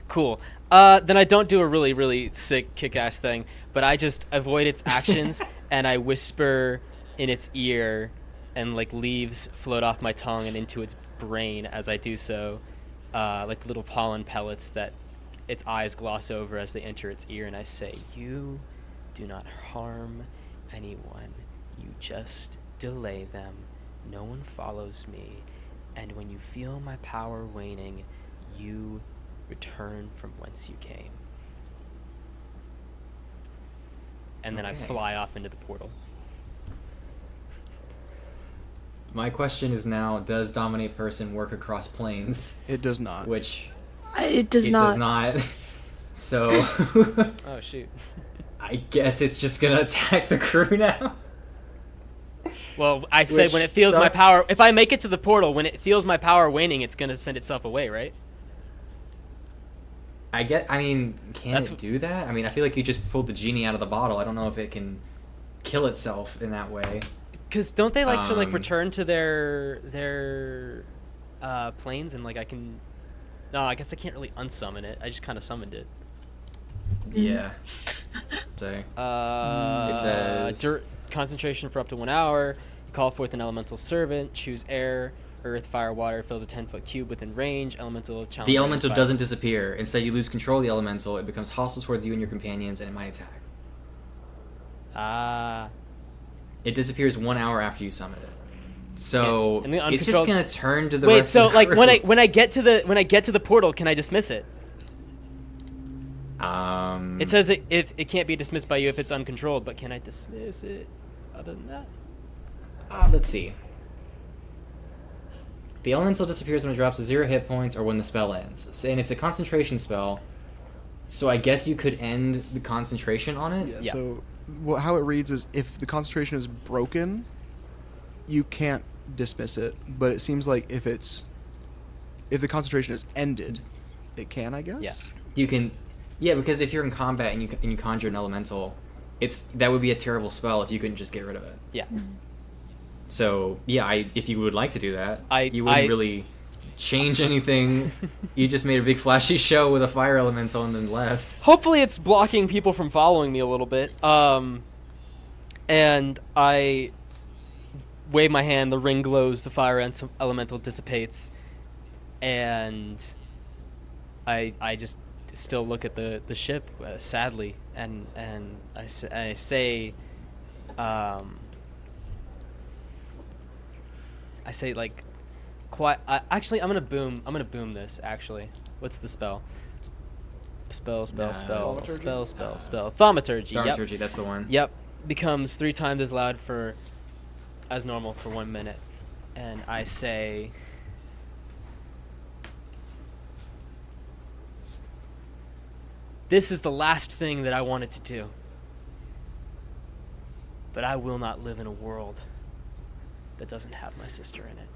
Cool. Then I don't do a really, really sick kick-ass thing, but I just avoid its actions and I whisper in its ear, and like leaves float off my tongue and into its brain as I do so, like little pollen pellets that its eyes gloss over as they enter its ear, and I say, "You do not harm anyone. You just delay them. No one follows me. And when you feel my power waning, you return from whence you came." And then I Okay. fly off into the portal. My question is now: does Dominate Person work across planes? It does not. Which It does it not. does not. So Oh shoot. I guess it's just gonna attack the crew now. Well, I said Which when it feels my sucks. power, if I make it to the portal, when it feels my power waning, it's gonna send itself away, right? I mean, can That's it wh- do that? I mean, I feel like you just pulled the genie out of the bottle. I don't know if it can kill itself in that way. Because don't they like to like Um, return to their planes, and like I can. No, I guess I can't really unsummon it. I just kind of summoned it. Yeah. So It says- Concentration for up to 1 hour. You call forth an elemental servant. Choose air, earth, fire, water. Fills a 10-foot cube within range. Elemental challenge. the elemental fire. doesn't disappear. Instead, you lose control of the elemental. It becomes hostile towards you and your companions, and it might attack. Ah. It disappears 1 hour after you summon it. So And the it's just uncontrolled- gonna turn to the Wait, rest so of the like crew. when I get to the portal, can I dismiss it? It says it can't be dismissed by you if it's uncontrolled, but can I dismiss it other than that? Let's see. The elemental disappears when it drops to 0 hit points or when the spell ends. So, and it's a concentration spell, so I guess you could end the concentration on it? Yeah. So how it reads is if the concentration is broken, you can't dismiss it. But it seems like if the concentration is ended, it can, I guess? Yeah. You can... Yeah, because if you're in combat and you conjure an elemental, that would be a terrible spell if you couldn't just get rid of it. Yeah. So, yeah, if you would like to do that, I- you wouldn't I- really change anything. You just made a big flashy show with a fire elemental and then left. Hopefully it's blocking people from following me a little bit. And I wave my hand, the ring glows, the fire elemental dissipates, and I just still look at the ship sadly, and I say, like, quiet. Actually, I'm gonna boom this. Actually, what's the spell? Thaumaturgy? Spell. Thaumaturgy. Yep. Thaumaturgy, that's the one. Yep. Becomes 3 times as loud as normal for 1 minute, and I say, "This is the last thing that I wanted to do, but I will not live in a world that doesn't have my sister in it."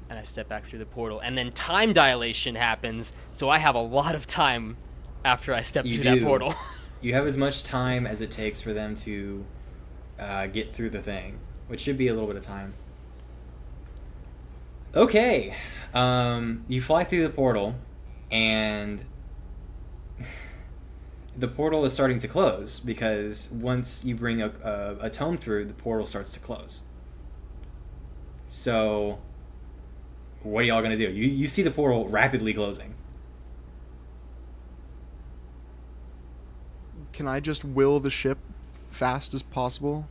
And I step back through the portal, and then time dilation happens, so I have a lot of time after I step You through that do. portal. You have as much time as it takes for them to get through the thing, which should be a little bit of time. Okay. You fly through the portal, and the portal is starting to close, because once you bring a tome through, the portal starts to close. So, what are y'all going to do? You see the portal rapidly closing. Can I just will the ship fast as possible?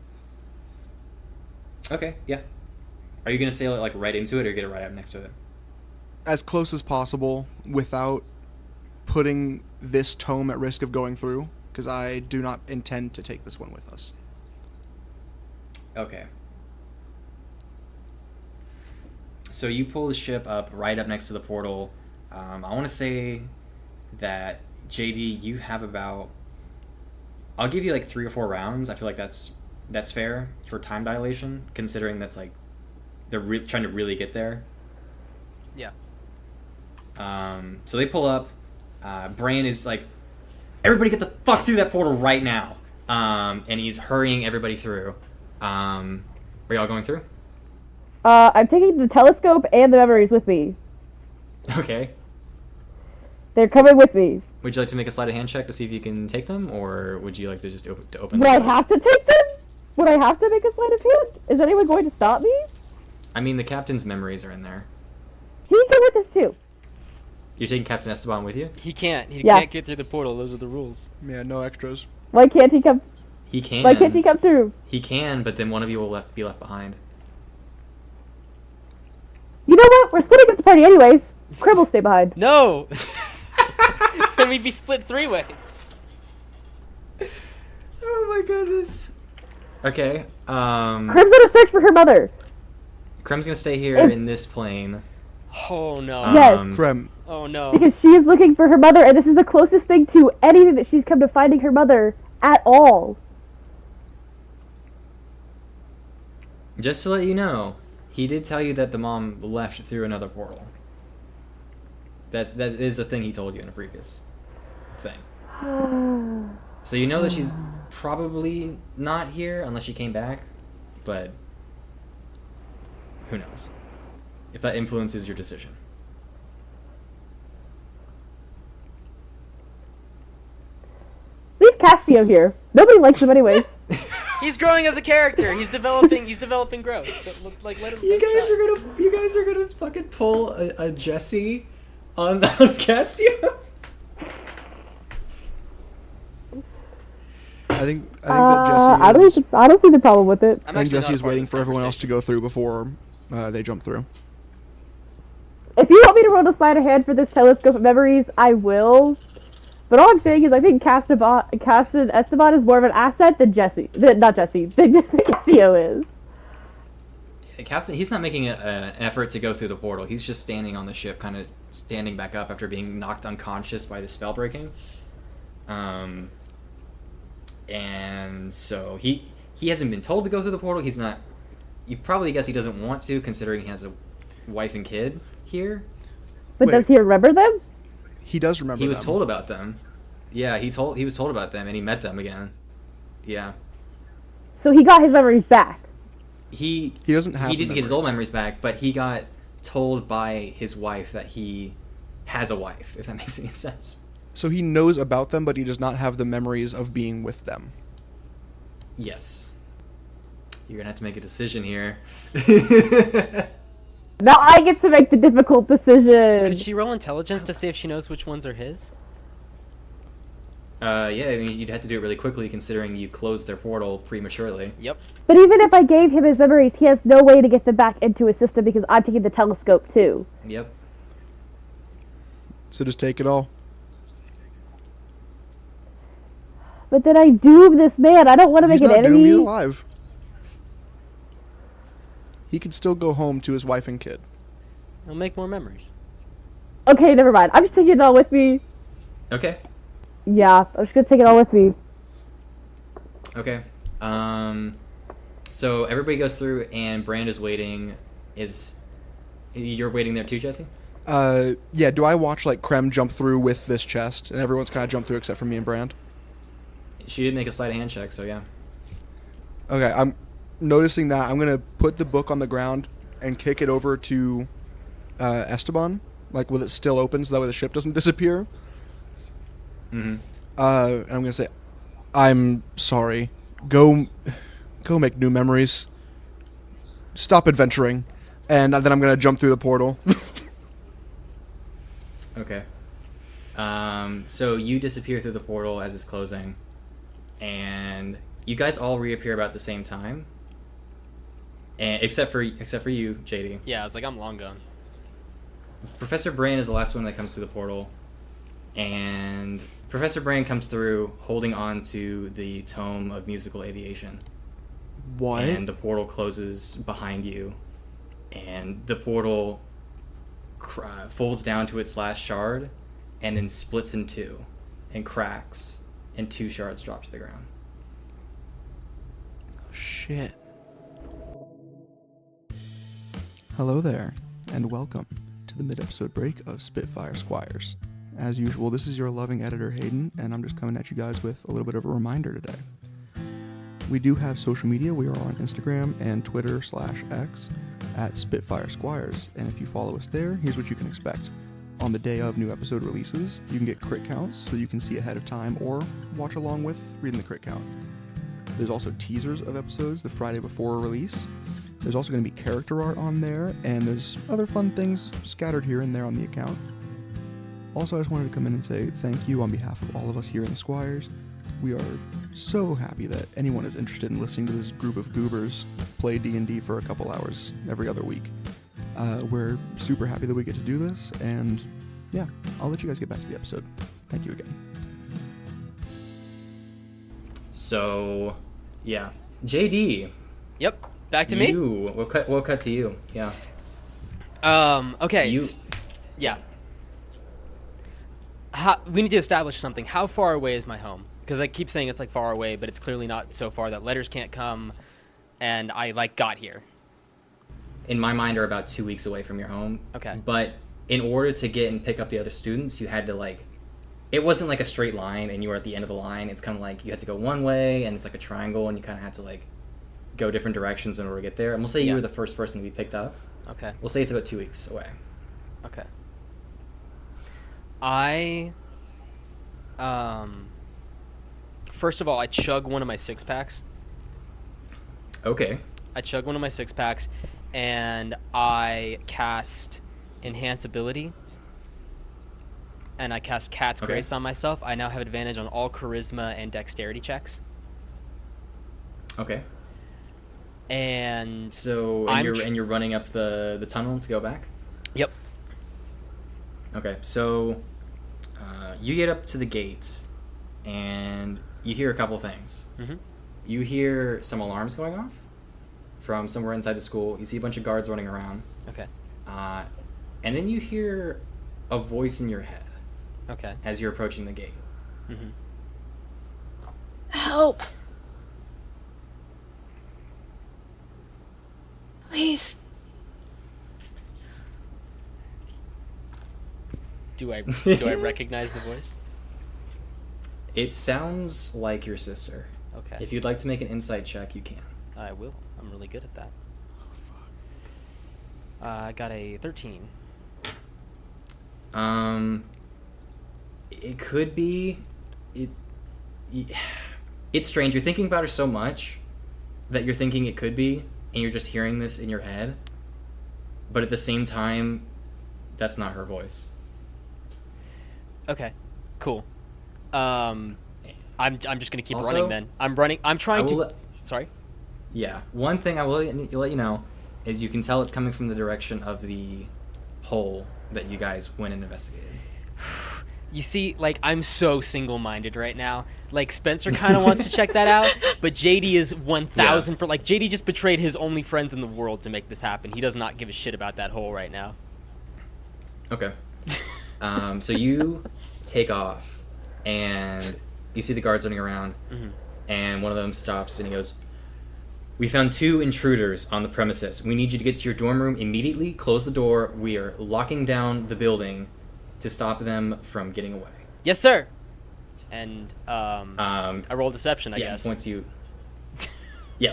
Okay, yeah. Are you going to sail it like right into it, or get it right up next to it? As close as possible without putting this tome at risk of going through, because I do not intend to take this one with us. Okay. So you pull the ship up right up next to the portal. I want to say that, JD, you have about... I'll give you like 3 or 4 rounds. I feel like that's fair for time dilation, considering that's like they're trying to really get there. Yeah. So they pull up. Brain is like, everybody get the fuck through that portal right now. And he's hurrying everybody through. Are y'all going through? I'm taking the telescope and the memories with me. Okay. They're coming with me. Would you like to make a sleight of hand check to see if you can take them, or would you like to just open Would I them? have to take them? Would I have to make a sleight of hand? Is anyone going to stop me? I mean, the captain's memories are in there. He can come with us too. You're taking Captain Esteban with you? He can't. He Yeah. can't get through the portal. Those are the rules. Yeah, no extras. Why can't he come? He can. Why can't he come through? He can, but then one of you will be left behind. You know what? We're splitting up the party anyways. Crib will stay behind. No. Then we'd be split 3 ways. Oh my goodness. Okay. Crib's gonna search for her mother. Krem's gonna stay here If- in this plane. Oh no. Yes. Krem, Oh no. Because she is looking for her mother, and this is the closest thing to anything that she's come to finding her mother at all. Just to let you know, he did tell you that the mom left through another portal. That is a thing he told you in a previous thing. So you know that she's probably not here unless she came back, but who knows? If that influences your decision. Leave Cassio here. Nobody likes him anyways. He's growing as a character. He's developing growth. Like let him. You guys are gonna fucking pull a Jesse on Castio. that Jesse is. I don't see the problem with it. I think Jesse is waiting for everyone else to go through before they jump through. If you want me to roll a sleight of hand for this telescope of memories, I will. But all I'm saying is I think Casted Esteban is more of an asset than not Jesse, than Cassio is. Captain, he's not making an effort to go through the portal. He's just standing on the ship, kind of standing back up after being knocked unconscious by the spell breaking. And so he hasn't been told to go through the portal. He's not. You probably guess he doesn't want to, considering he has a wife and kid here. But does he remember them? He does remember them. He was told about them. Yeah, he was told about them, and he met them again. Yeah. So he got his memories back. He doesn't have. He didn't get his old memories back, but he got told by his wife that he has a wife. If that makes any sense. So he knows about them, but he does not have the memories of being with them. Yes. You're gonna have to make a decision here. Now I get to make the difficult decision. Could she roll intelligence to see if she knows which ones are his? Yeah, I mean, you'd have to do it really quickly, considering you closed their portal prematurely. Yep. But even if I gave him his memories, he has no way to get them back into his system because I'm taking the telescope too. Yep. So just take it all. But then I doom this man. I don't want to He's make an not doomed. enemy. He's alive. He can still go home to his wife and kid. He'll make more memories. Okay, never mind. I'm just taking it all with me. Okay. Yeah, I'm just gonna take it all with me. Okay. So everybody goes through, and Brand is waiting. You're waiting there too, Jesse? Yeah, do I watch, like, Krem jump through with this chest, and everyone's kind of jumped through except for me and Brand? She did make a sleight of hand check, so yeah. Okay, I'm noticing that. I'm going to put the book on the ground and kick it over to Esteban, like, with it still open, so that way the ship doesn't disappear. Mm-hmm. And I'm going to say, I'm sorry. Go make new memories. Stop adventuring. And then I'm going to jump through the portal. Okay. So you disappear through the portal as it's closing, and you guys all reappear about the same time. And except for you, JD. Yeah, I was like, I'm long gone. Professor Brain is the last one that comes through the portal, and Professor Brain comes through holding on to the tome of musical aviation. What? And the portal closes behind you, and the portal folds down to its last shard, and then splits in two, and cracks, and 2 shards drop to the ground. Shit. Hello there, and welcome to the mid-episode break of Spitfire Squires. As usual, this is your loving editor, Hayden, and I'm just coming at you guys with a little bit of a reminder today. We do have social media. We are on Instagram and Twitter/X at Spitfire Squires, and if you follow us there, here's what you can expect. On the day of new episode releases, you can get crit counts so you can see ahead of time or watch along with reading the crit count. There's also teasers of episodes the Friday before release. There's also going to be character art on there, and there's other fun things scattered here and there on the account. Also, I just wanted to come in and say thank you on behalf of all of us here in the Squires. We are so happy that anyone is interested in listening to this group of goobers play D&D for a couple hours every other week. We're super happy that we get to do this, and yeah, I'll let you guys get back to the episode. Thank you again. So, yeah. JD. Yep. Back to me? We'll cut to you. Yeah. Okay. You. Yeah. We need to establish something. How far away is my home? Because I keep saying it's like far away, but it's clearly not so far that letters can't come, and I like got here. In my mind, are about 2 weeks away from your home. Okay. But in order to get and pick up the other students, you had to it wasn't like a straight line and you were at the end of the line. It's kind of like you had to go one way and it's like a triangle and you kind of had to go different directions in order to get there. And we'll say you were the first person to be picked up. Okay. We'll say it's about 2 weeks away. Okay. First of all, I chug one of my 6-packs. Okay. I chug one of my 6-packs, and I cast Enhance Ability. And I cast Cat's Grace on myself. I now have advantage on all Charisma and Dexterity checks. Okay. And So you're running up the tunnel to go back. Yep. Okay, so you get up to the gates, and you hear a couple things. Mm-hmm. You hear some alarms going off from somewhere inside the school. You see a bunch of guards running around. Okay. And then you hear a voice in your head Okay. as you're approaching the gate. Mm-hmm. Help! Please. Do I recognize the voice? It sounds like your sister. Okay. If you'd like to make an insight check, you can. I will. I'm really good at that. I got a 13. It could be. It's strange. You're thinking about her so much that you're thinking it could be, and you're just hearing this in your head. But at the same time, that's not her voice. Okay. Cool. I'm just gonna keep Also, running then. I'm running. I'm trying to. Sorry. Yeah. One thing I will let you know is you can tell it's coming from the direction of the hole that you guys went and investigated. You see, like, I'm so single-minded right now. Like, Spencer kind of wants to check that out, but JD is 1,000 like, JD just betrayed his only friends in the world to make this happen. He does not give a shit about that hole right now. Okay. So you take off, and you see the guards running around, and one of them stops, and he goes, "We found 2 intruders on the premises. We need you to get to your dorm room immediately. Close the door. We are locking down the building to stop them from getting away." Yes, sir. And I roll deception, I guess. Once you,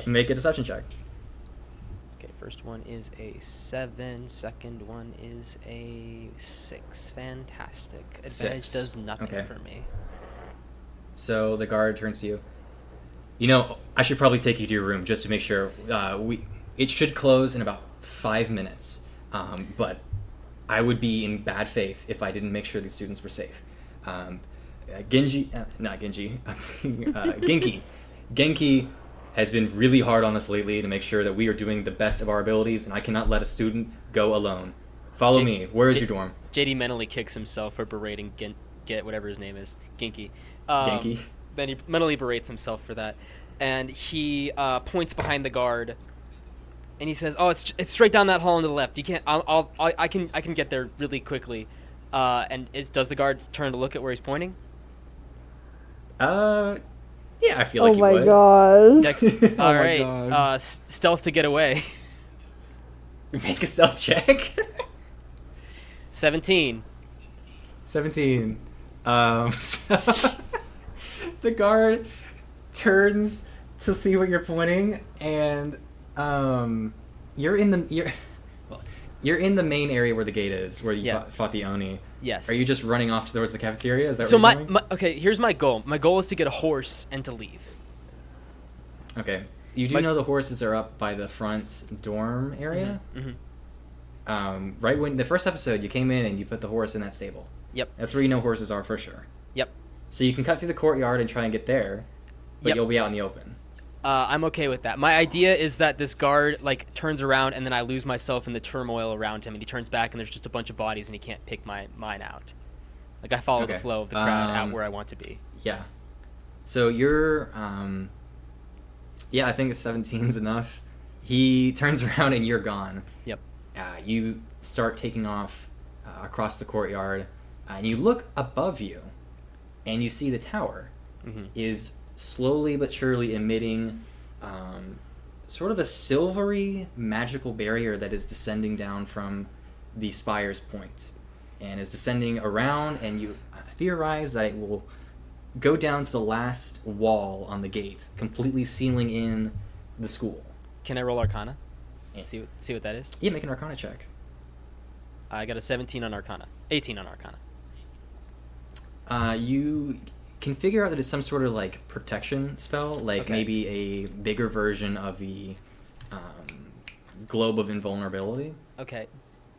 make a deception check. Okay, first one is a 7. Second one is a 6. Fantastic. Advantage 6. does nothing Okay. for me. So the guard turns to you. "You know, I should probably take you to your room just to make sure. It should close in about 5 minutes. But I would be in bad faith if I didn't make sure these students were safe. Genki has been really hard on us lately to make sure that we are doing the best of our abilities, and I cannot let a student go alone. Follow me. Where is your dorm?" JD mentally kicks himself for berating Get whatever his name is, Genki. Genki. Then he mentally berates himself for that, and he points behind the guard, and he says, "Oh, it's straight down that hall on the left. You can't. I can get there really quickly." And does the guard turn to look at where he's pointing? Yeah, I feel like you would. Oh my gosh. Next, all my right. God. Stealth to get away. Make a stealth check. 17. 17. So the guard turns to see what you're pointing, and you're in the main area where the gate is, where you fought the Oni. Yes. Are you just running off towards the cafeteria? Is that So what you're doing? okay, here's my goal. My goal is to get a horse and to leave. Okay. You do know the horses are up by the front dorm area? Mm-hmm. Right when the first episode, you came in and you put the horse in that stable. Yep. That's where you know horses are for sure. Yep. So you can cut through the courtyard and try and get there, but you'll be out in the open. I'm okay with that. My idea is that this guard turns around and then I lose myself in the turmoil around him, and he turns back and there's just a bunch of bodies and he can't pick mine out. Like, I follow the flow of the crowd out where I want to be. Yeah. So you're, I think 17's enough. He turns around and you're gone. Yep. You start taking off across the courtyard, and you look above you, and you see the tower is slowly but surely emitting sort of a silvery magical barrier that is descending down from the spire's point, and is descending around, and you theorize that it will go down to the last wall on the gate, completely sealing in the school. Can I roll Arcana? See what that is? Yeah, make an Arcana check. I got a 17 on Arcana. 18 on Arcana. You can figure out that it's some sort of protection spell, maybe a bigger version of the globe of invulnerability. Okay.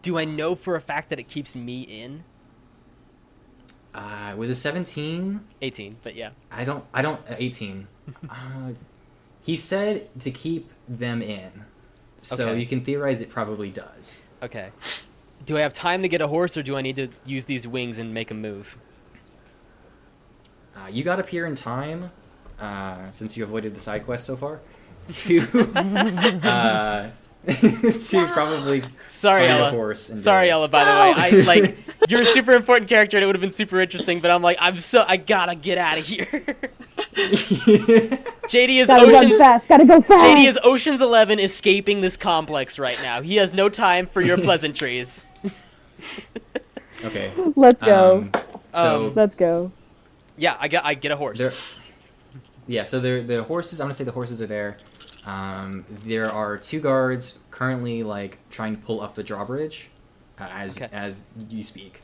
Do I know for a fact that it keeps me in? With a 17, 18, but yeah. I don't 18. He said to keep them in. So Okay. you can theorize it probably does. Okay. Do I have time to get a horse, or do I need to use these wings and make a move? You got up here in time, since you avoided the side quest so far, to to probably Sorry, find Ella. a horse. And Sorry, do it. Ella. By the way, like you're a super important character, and it would have been super interesting. But I'm like, I gotta get out of here. JD is Gotta run Ocean's. fast. Gotta go fast. JD is Ocean's 11 escaping this complex right now. He has no time for your pleasantries. Okay. Let's go. So Let's go. Yeah, I get a horse. so the horses. I'm gonna say the horses are there. There are 2 guards currently like trying to pull up the drawbridge, as you speak.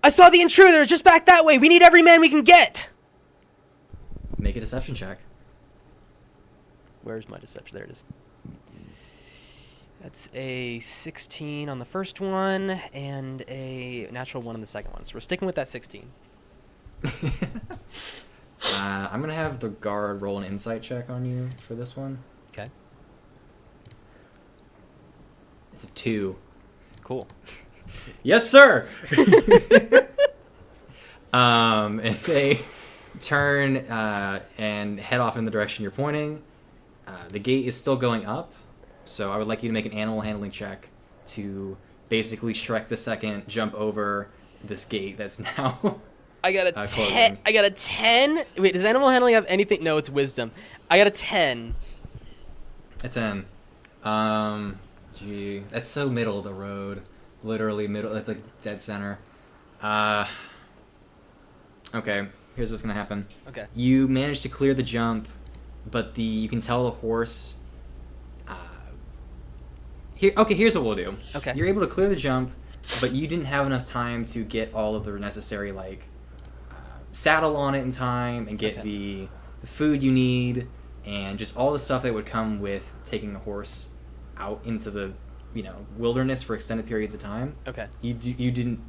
I saw the intruder just back that way. We need every man we can get. Make a deception check. Where's my deception? There it is. That's a 16 on the first one and a natural 1 on the second one. So we're sticking with that 16. I'm gonna have the guard roll an insight check on you for this one. Okay. It's a 2. Cool. Yes, sir. And they turn and head off in the direction you're pointing. The gate is still going up, so I would like you to make an animal handling check to basically Shrek the Second jump over this gate that's now. I got a 10. closing. I got a 10. Wait, does animal handling have anything? No, it's wisdom. I got a 10. A 10. Gee, that's so middle of the road. Literally middle. That's like dead center. Okay, here's what's gonna happen. Okay. You manage to clear the jump, but you can tell the horse. Here's what we'll do. Okay. You're able to clear the jump, but you didn't have enough time to get all of the necessary saddle on it in time and get the food you need and just all the stuff that would come with taking a horse out into the wilderness for extended periods of time. Okay. You didn't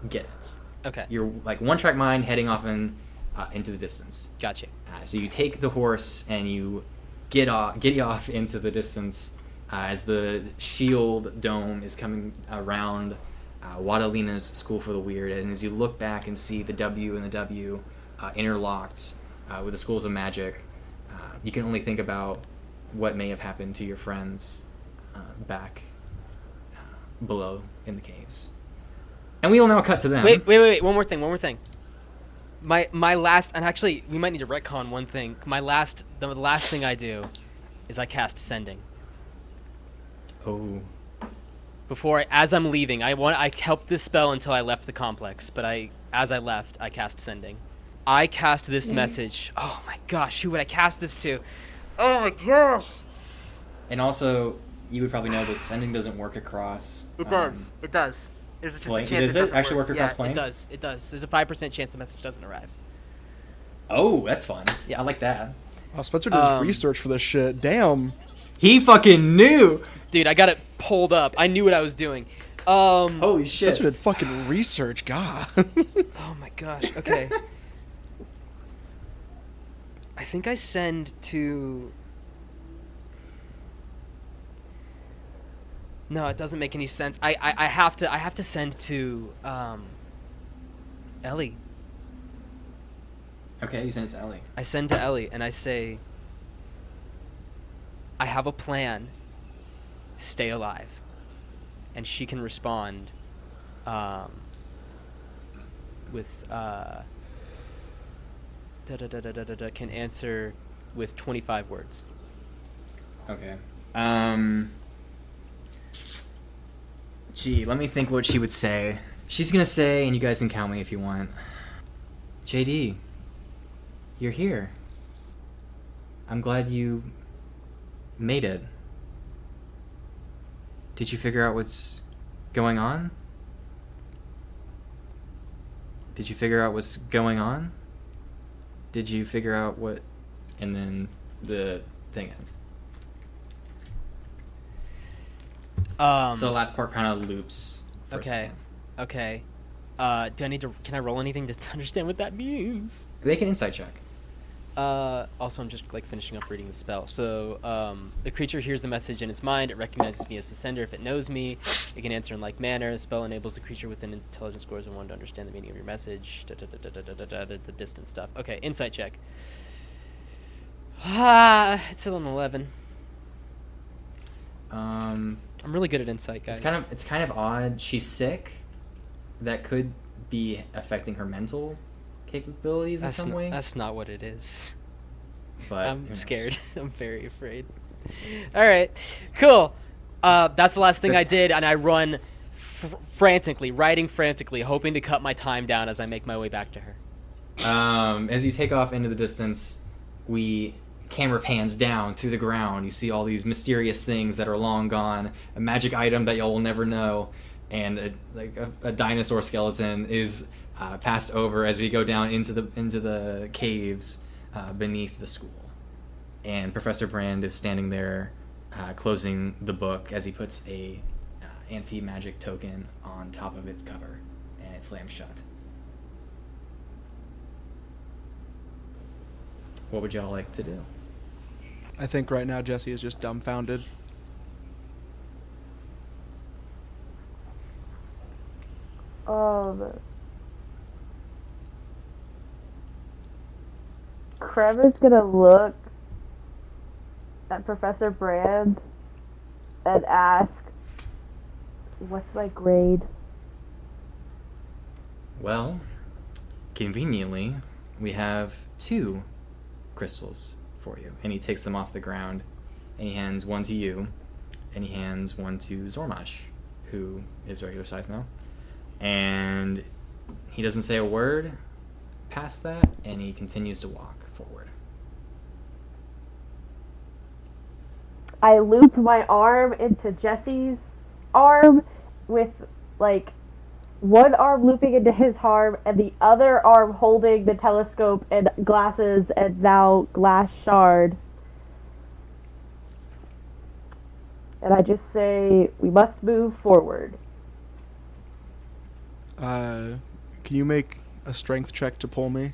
get it. Okay. You're like one-track mind heading off into the distance. Gotcha. So you take the horse and you get off into the distance as the shield dome is coming around Wadalina's School for the Weird, and as you look back and see the W and the W interlocked with the Schools of Magic, you can only think about what may have happened to your friends back below in the caves. And we will now cut to them. Wait. One more thing. My last, and actually, we might need to retcon one thing. The last thing I do is I cast Sending. Oh. As I'm leaving, I helped this spell until I left the complex, but as I left, I cast Sending. I cast this message. Oh my gosh, who would I cast this to? Oh my gosh. And also, you would probably know that Sending doesn't work across. It does. There's just a chance Does it it doesn't actually work across planes? It does. There's a 5% chance the message doesn't arrive. Oh, that's fun. Yeah. I like that. Oh, Spencer did his research for this shit. Damn. He fucking knew. Dude, I got it pulled up. I knew what I was doing. Holy shit. Spencer did fucking research. God. Oh my gosh. Okay. I think I send to. No, it doesn't make any sense. I have to send to Ellie. Okay, you send it to Ellie. I send to Ellie and I say, I have a plan. Stay alive. And she can respond with can answer with 25 words. Okay. Gee, let me think what she would say. She's gonna say, and you guys can count me if you want. JD, you're here. I'm glad you made it. Did you figure out what's going on? Did you figure out what's going on? Did you figure out what... And then the thing ends. So the last part kind of loops. For a Okay. second. Okay. Do I need to... Can I roll anything to understand what that means? Make an insight check. Also, I'm just like finishing up reading the spell. So, the creature hears the message in its mind. It recognizes me as the sender. If it knows me, it can answer in like manner. The spell enables the creature within intelligence scores of 1 to understand the meaning of your message. The distance stuff. Okay, insight check. It's an 11. I'm really good at insight, guys. It's kind of odd. She's sick. That could be affecting her mental capabilities in some way. That's not what it is. But I'm scared. I'm very afraid. All right, cool. That's the last thing I did, and I run frantically, writing frantically, hoping to cut my time down as I make my way back to her. As you take off into the distance, camera pans down through the ground. You see all these mysterious things that are long gone, a magic item that y'all will never know, and a dinosaur skeleton is passed over as we go down into the caves beneath the school. And Professor Brand is standing there closing the book as he puts a anti-magic token on top of its cover, and it slams shut. What would y'all like to do? I think right now Jesse is just dumbfounded. Krem is gonna look at Professor Brand and ask, "What's my grade?" Well, conveniently, we have 2 crystals for you. And he takes them off the ground, and he hands one to you, and he hands one to Zormash, who is regular size now. And he doesn't say a word past that, and he continues to walk forward. I loop my arm into Jesse's arm with, like, one arm looping into his arm and the other arm holding the telescope and glasses and now glass shard. And I just say, we must move forward. Can you make a strength check to pull me?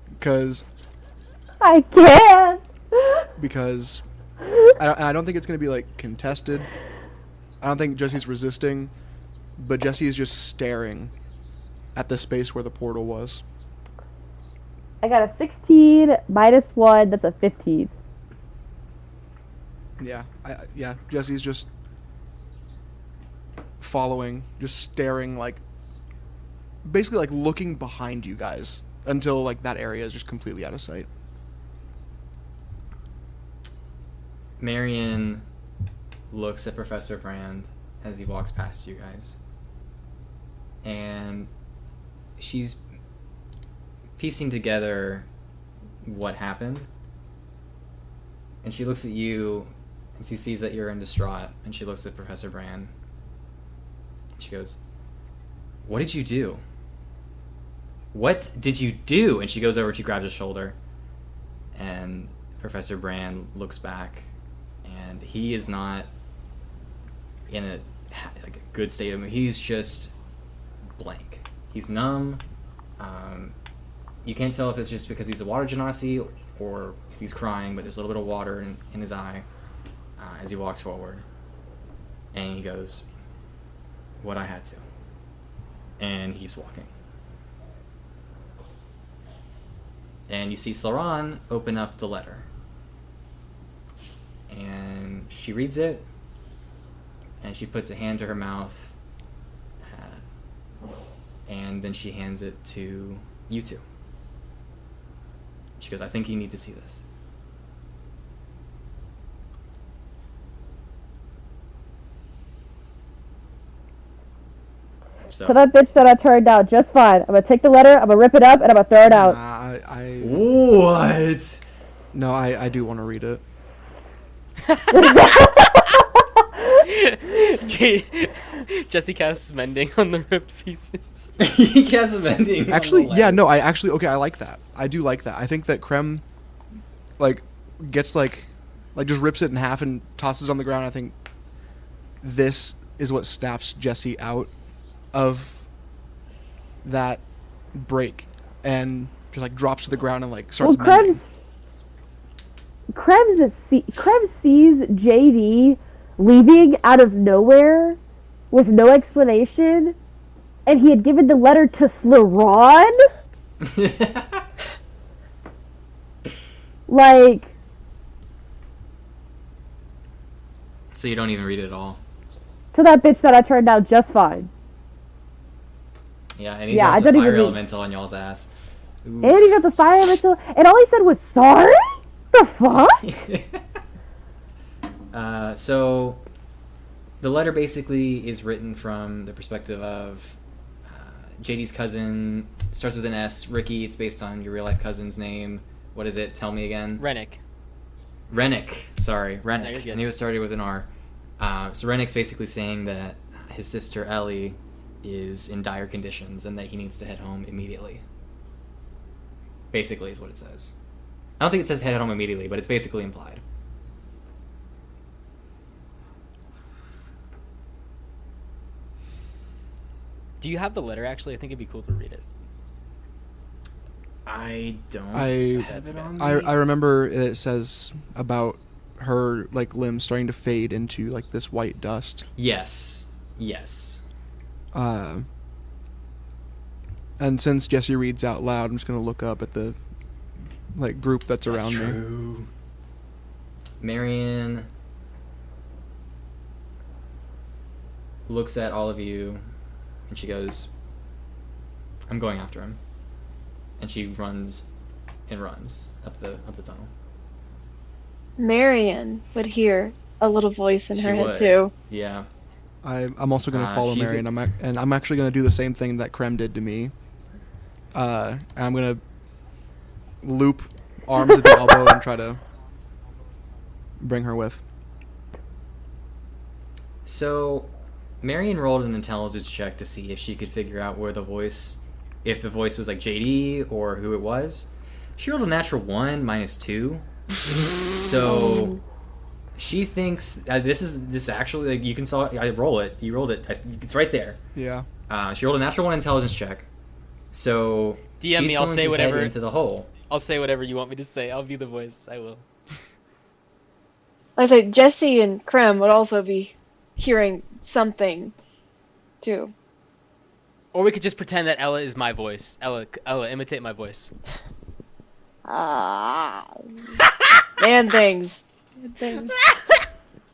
Because I can't! I don't think it's going to be, like, contested. I don't think Jesse's resisting, but Jesse is just staring at the space where the portal was. I got a 16 minus 1, that's a 15. Yeah, Jesse's just following, just staring, like, basically, like, looking behind you guys until, like, that area is just completely out of sight. Marion looks at Professor Brand as he walks past you guys. And she's piecing together what happened. And she looks at you, and she sees that you're in distraught, and she looks at Professor Brand. She goes, "What did you do? What did you do?" And she goes over, she grabs his shoulder, and Professor Brand looks back, and he is not in a good state of mood. He's just blank. He's numb. You can't tell if it's just because he's a water genasi or if he's crying, but there's a little bit of water in his eye as he walks forward. And he goes, "What I had to." And he keeps walking. And you see Slaran open up the letter. And she reads it, and she puts a hand to her mouth, and then she hands it to you two. She goes, "I think you need to see this." So To that bitch that I turned out just fine. I'm gonna take the letter, I'm gonna rip it up, and I'm gonna throw it out. What? No, I do want to read it. Jesse casts mending on the ripped pieces. He casts mending. Actually, yeah, no, okay, I like that. I do like that. I think that Krem, like, gets, like, just rips it in half and tosses it on the ground. I think this is what snaps Jesse out of that break. And just like drops to the ground and like Well, starts mending. Krebs sees JD leaving out of nowhere with no explanation, and he had given the letter to Slaron. Like, So you don't even read it at all. to that bitch that I turned out just fine. Yeah, and he Yeah, I dropped a don't even fire read- elemental on y'all's ass. Ooh. And he got the fire elemental, and all he said was sorry. The fuck? So the letter basically is written from the perspective of JD's cousin. Starts with an S. Ricky. It's based on your real life cousin's name. What is it? Tell me again. Rennick. Sorry, No, Rennick. you're good. I knew it started with an R. So Rennick's basically saying that his sister Ellie is in dire conditions and that he needs to head home immediately. Basically is what it says. I don't think it says head home immediately, but it's basically implied. Do you have the letter, actually? I think it'd be cool to read it. I don't I- have it on me. I remember it says about her like limbs starting to fade into like this white dust. Yes. And since Jesse reads out loud, I'm just gonna look up at the like group that's around me. True. Marion looks at all of you and she goes, I'm going after him. And she runs up the tunnel. Marion would hear a little voice in She her would. head too. Yeah. I'm also gonna follow she's Mary, and I'm actually gonna do the same thing that Krem did to me. And I'm gonna loop arms at the elbow and try to bring her with. So Marion rolled an intelligence check to see if she could figure out if the voice was like JD or who it was. She rolled a natural 1 minus 2. So she thinks this actually, like, you can saw I roll it. You rolled it. It's right there. Yeah. She rolled a natural 1 intelligence check. So DM she's me, I'll going say to whatever. head into the hole. I'll say whatever you want me to say. I'll be the voice. I will. I say Jesse and Krem would also be hearing something too. Or we could just pretend that Ella is my voice. Ella, imitate my voice. Ah, man things. Man things.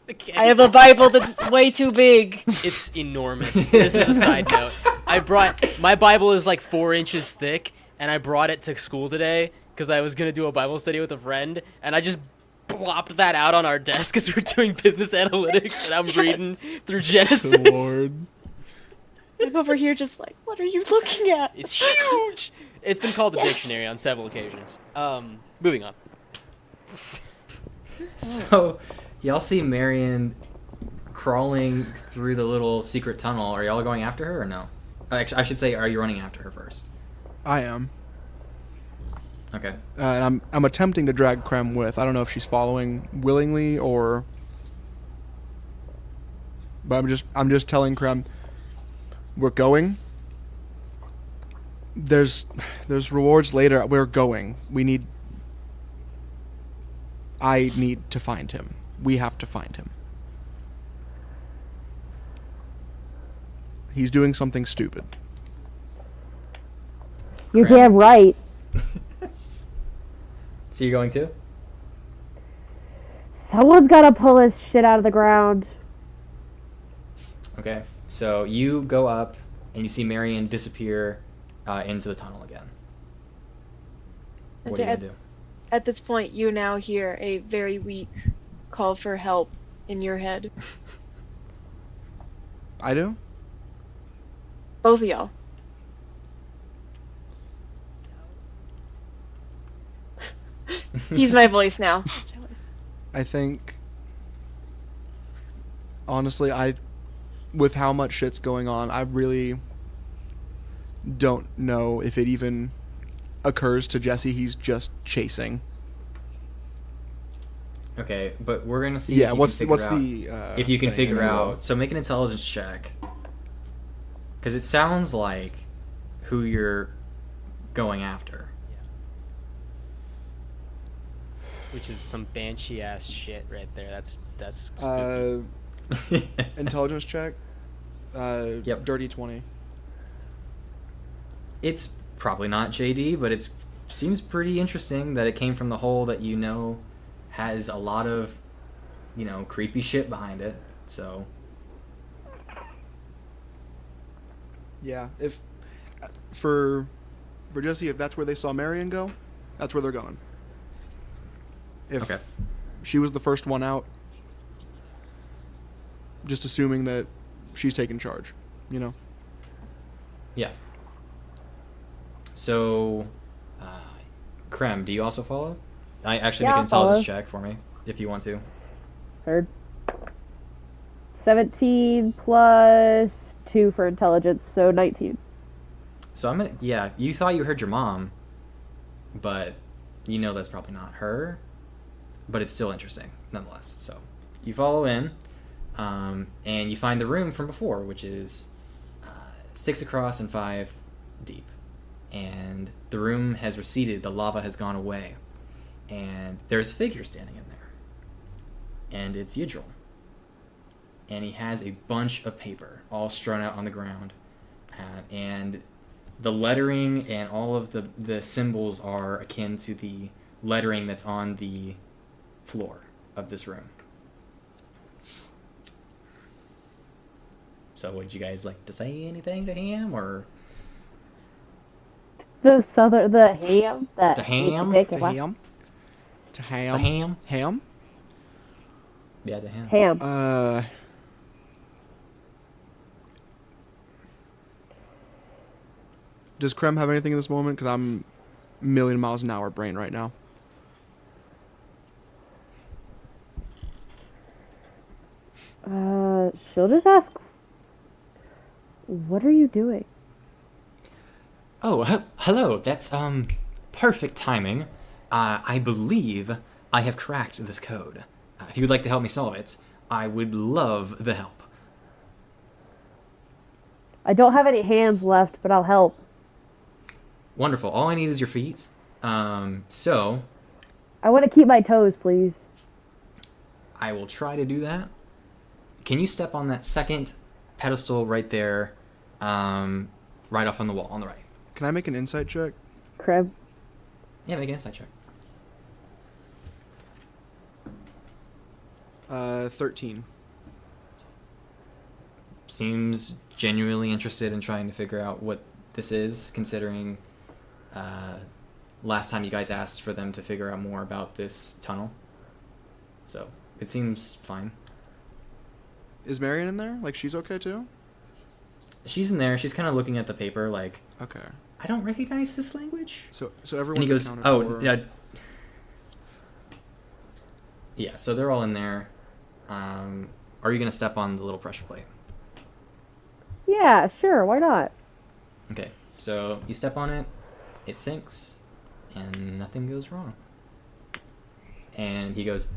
Okay. I have a Bible that's way too big. It's enormous. This is a side note. My Bible is like 4 inches thick, and I brought it to school today because I was gonna do a Bible study with a friend, and I just plopped that out on our desk because we're doing business analytics, and I'm reading through Genesis. Good Lord. I'm over here just like, what are you looking at? It's huge. It's been called a dictionary on several occasions. Moving on. So y'all see Marion crawling through the little secret tunnel. Are y'all going after her or no? Actually, I should say, are you running after her first? I am. Okay. And I'm attempting to drag Krem with. I don't know if she's following willingly or. But I'm just telling Krem, we're going. There's rewards later. We're going. I need to find him. We have to find him. He's doing something stupid. You're Crap. damn right. So you're going too? Someone's gotta pull this shit out of the ground. Okay. So you go up and you see Marion disappear into the tunnel again. What are you gonna do? At this point, you now hear a very weak call for help in your head. I do? Both of y'all. He's my voice now. I think, honestly, with how much shit's going on, I really don't know if it even occurs to Jesse he's just chasing. Okay, but we're gonna see. Yeah, if you what's can the figure out, if you can thing figure anyway. out. So make an intelligence check, because it sounds like who you're going after. which is some banshee ass shit right there. That's spooky. Intelligence check. Yep. Dirty 20. It's probably not JD, but it seems pretty interesting that it came from the hole that has a lot of, creepy shit behind it. So Yeah, if for Jesse, if that's where they saw Marion go, that's where they're going. If okay. she was the first one out, just assuming that she's taking charge, Yeah. So, Krem, do you also follow? I actually Yeah, make an I'll follow. intelligence check for me if you want to. Heard. 17 plus 2 for intelligence, so 19. So you thought you heard your mom, but that's probably not her, but it's still interesting nonetheless. So you follow in, and you find the room from before, which is 6 across and 5 deep. And the room has receded, the lava has gone away, and there's a figure standing in there. And it's Yidril. And he has a bunch of paper all strewn out on the ground. And the lettering and all of the symbols are akin to the lettering that's on the floor of this room. So would you guys like to say anything to him, or... The ham that The ham? makes you To pick ham? To ham? The ham? Ham? Yeah, the ham. ham. Does Krem have anything in this moment? Because I'm a million miles an hour brain right now. She'll just ask, "What are you doing?" Oh, hello. That's perfect timing. I believe I have cracked this code. If you would like to help me solve it, I would love the help. I don't have any hands left, but I'll help. Wonderful. All I need is your feet. So I want to keep my toes, please. I will try to do that. Can you step on that second pedestal right there, right off on the wall on the right? Can I make an insight check? Crib. Yeah, make an insight check. 13. Seems genuinely interested in trying to figure out what this is, considering last time you guys asked for them to figure out more about this tunnel. So it seems fine. Is Marion in there? Like, she's okay too? She's in there. She's kind of looking at the paper like, Okay. I don't recognize this language. So everyone. And he goes, oh, yeah. Yeah, so they're all in there. Are you going to step on the little pressure plate? Yeah, sure. Why not? Okay, so you step on it, it sinks, and nothing goes wrong. And he goes,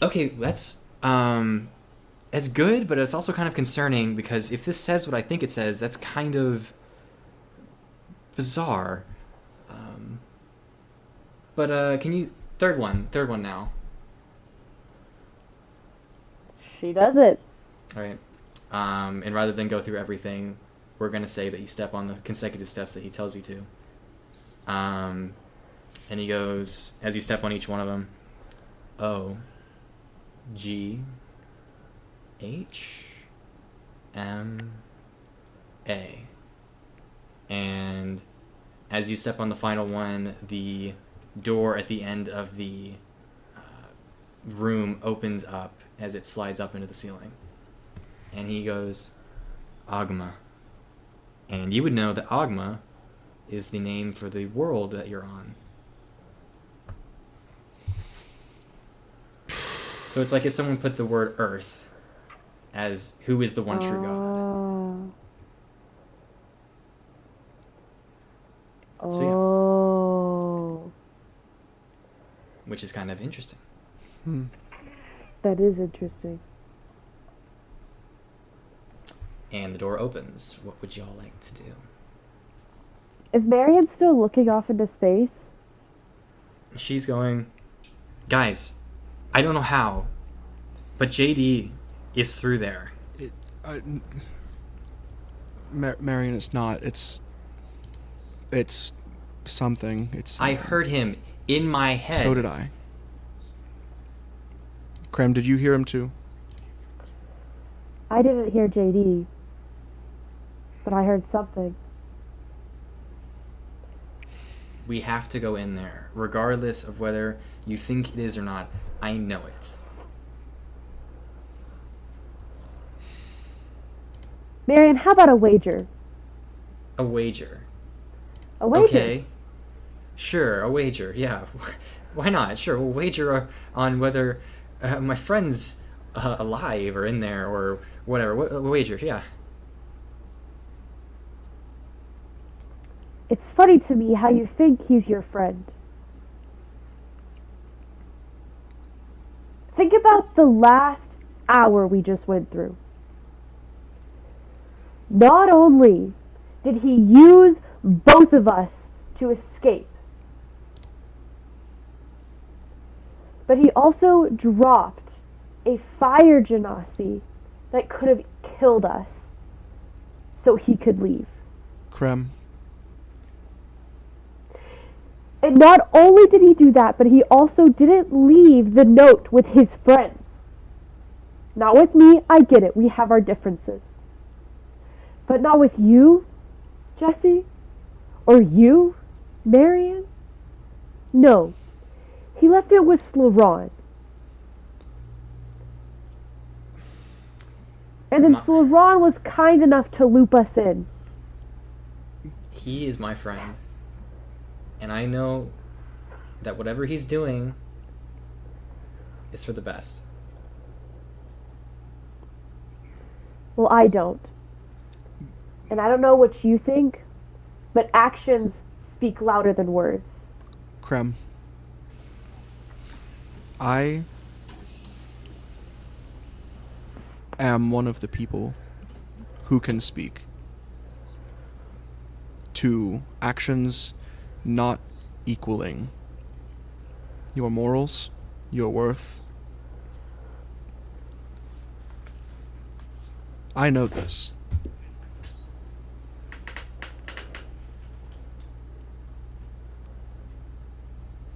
okay, that's good, but it's also kind of concerning, because if this says what I think it says, that's kind of bizarre. But can you... Third one now. She does it. All right. And rather than go through everything, we're going to say that you step on the consecutive steps that he tells you to. And he goes, as you step on each one of them, O, G, H, M, A. And as you step on the final one, the door at the end of the room opens up as it slides up into the ceiling. And he goes, Agma. And you would know that Agma is the name for the world that you're on. So it's like if someone put the word Earth as who is the one true God. Oh. So, yeah. Oh. Which is kind of interesting. That is interesting. And the door opens. What would y'all like to do? Is Marion still looking off into space? She's going, Guys, I don't know how, but JD is through there. Marion, it's not. It's something. It's. I heard him in my head. So did I. Krem, did you hear him too? I didn't hear JD, but I heard something. We have to go in there, regardless of whether you think it is or not. I know it. Marion, how about a wager? A wager. A wager. Okay. Sure, a wager. Yeah. Why not? Sure, we'll wager on whether my friend's alive or in there or whatever. A wager, yeah. It's funny to me how you think he's your friend. Think about the last hour we just went through. Not only did he use both of us to escape, but he also dropped a fire genasi that could have killed us so he could leave. Krem. And not only did he do that, but he also didn't leave the note with his friends. Not with me, I get it, we have our differences. But not with you, Jesse? Or you, Marion? No. He left it with Slaron. And then Slaron was kind enough to loop us in. He is my friend. And I know that whatever he's doing is for the best. Well, I don't. And I don't know what you think, but actions speak louder than words. Krem. I am one of the people who can speak to actions not equaling your morals, your worth. I know this.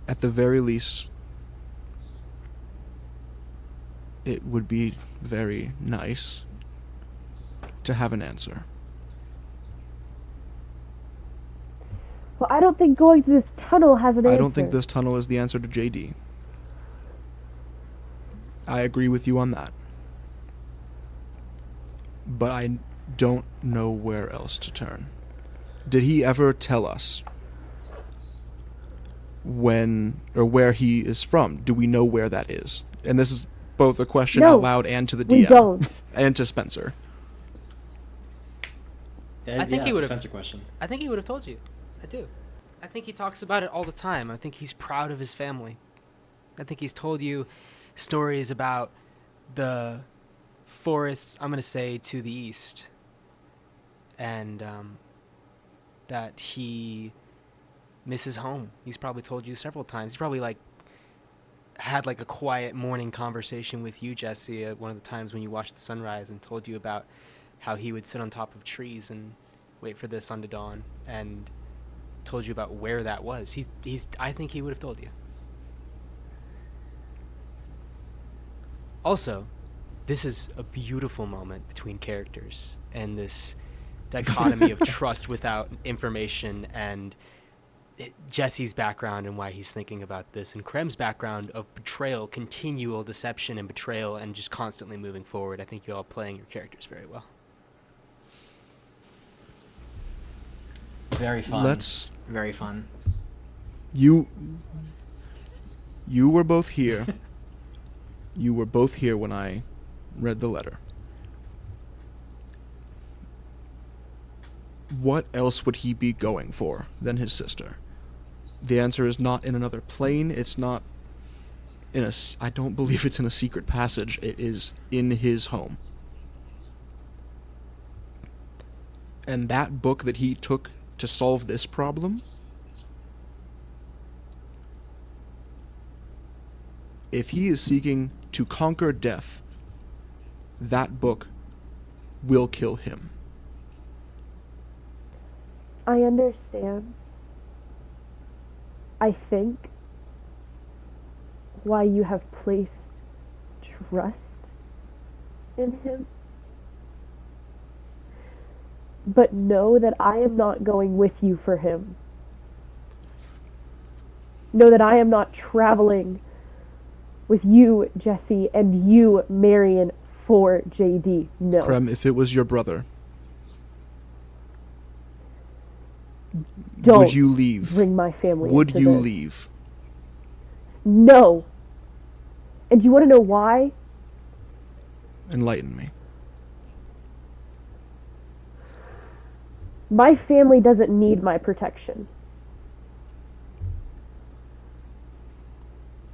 At the very least, it would be very nice to have an answer. Well, I don't think going through this tunnel has an answer. I don't think this tunnel is the answer to JD. I agree with you on that. But I don't know where else to turn. Did he ever tell us when or where he is from? Do we know where that is? And this is both a question out loud and to the DM. We don't. And to Spencer. I think he would have. Spencer question. I think he would have told you. I do. I think he talks about it all the time. I think he's proud of his family. I think he's told you stories about the forests, I'm going to say, to the east. And that he misses home. He's probably told you several times. He's probably had a quiet morning conversation with you, Jesse, at one of the times when you watched the sunrise, and told you about how he would sit on top of trees and wait for the sun to dawn, and told you about where that was. I think he would have told you. Also, this is a beautiful moment between characters, and this dichotomy of trust without information, and Jesse's background and why he's thinking about this, and Krem's background of betrayal, continual deception and betrayal, and just constantly moving forward. I think you're all playing your characters very well. Very fun. Let's... Very fun. You were both here. You were both here when I read the letter. What else would he be going for than his sister? The answer is not in another plane. It's not in a... I don't believe it's in a secret passage. It is in his home. And that book that he took to solve this problem if he is seeking to conquer death, that book will kill him. I understand. I think why you have placed trust in him. But know that I am not going with you for him. Know that I am not traveling with you, Jesse, and you, Marion, for JD. No. Krem, if it was your brother, Don't would you leave? bring my family Would into you this. leave? No. And do you want to know why? Enlighten me. My family doesn't need my protection.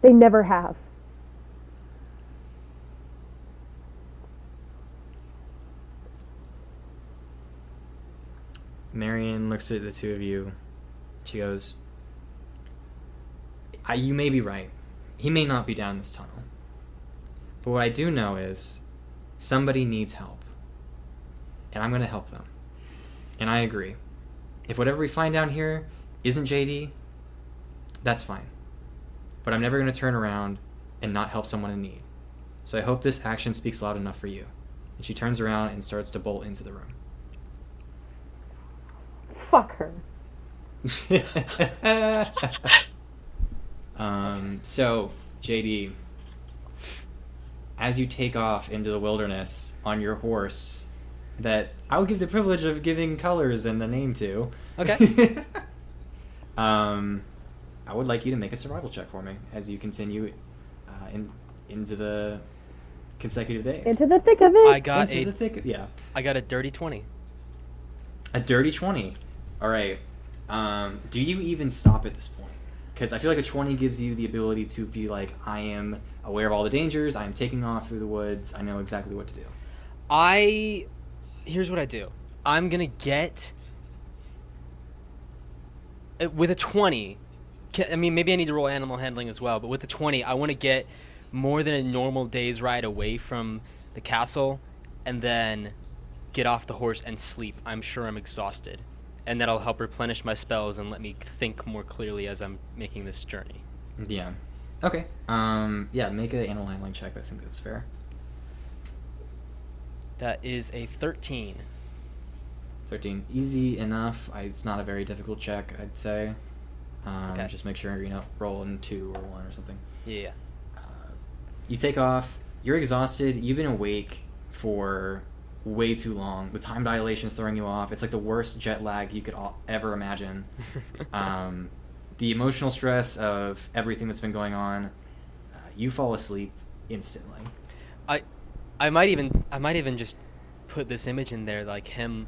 They never have. Marion looks at the two of you. She goes, you may be right. He may not be down this tunnel. But what I do know is somebody needs help. And I'm going to help them. And I agree. If whatever we find down here isn't JD, that's fine. But I'm never going to turn around and not help someone in need. So I hope this action speaks loud enough for you. And she turns around and starts to bolt into the room. Fuck her. So, JD, as you take off into the wilderness on your horse, that I'll give the privilege of giving colors and the name to. Okay. I would like you to make a survival check for me as you continue into the consecutive days. Into the thick of it. I got I got a dirty 20. A dirty 20. All right. Do you even stop at this point? Because I feel like a 20 gives you the ability to be like, I am aware of all the dangers. I am taking off through the woods. I know exactly what to do. Here's what I do. I'm gonna get with a 20. I mean, maybe I need to roll animal handling as well, but with the 20, I want to get more than a normal day's ride away from the castle, and then get off the horse and sleep. I'm sure I'm exhausted, and that'll help replenish my spells and let me think more clearly as I'm making this journey. Yeah. Okay. Yeah, make an animal handling check. I think that's fair. That is a 13. 13. Easy enough. It's not a very difficult check, I'd say. Okay. Just make sure you're not rolling 2 or 1 or something. Yeah. You take off. You're exhausted. You've been awake for way too long. The time dilation is throwing you off. It's like the worst jet lag you could ever imagine. The emotional stress of everything that's been going on. You fall asleep instantly. I might even just put this image in there, like him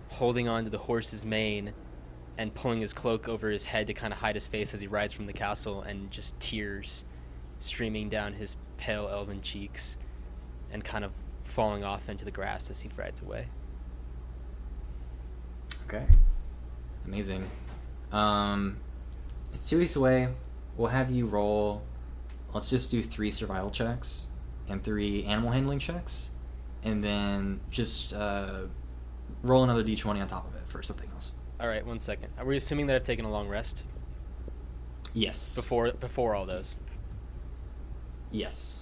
holding on to the horse's mane and pulling his cloak over his head to kind of hide his face as he rides from the castle, and just tears streaming down his pale elven cheeks and kind of falling off into the grass as he rides away. Okay. Amazing. It's 2 weeks away. We'll have you roll. Let's just do 3 survival checks and 3 animal handling checks, and then just roll another d20 on top of it for something else. All right, 1 second. Are we assuming that I've taken a long rest Yes. before all those? Yes.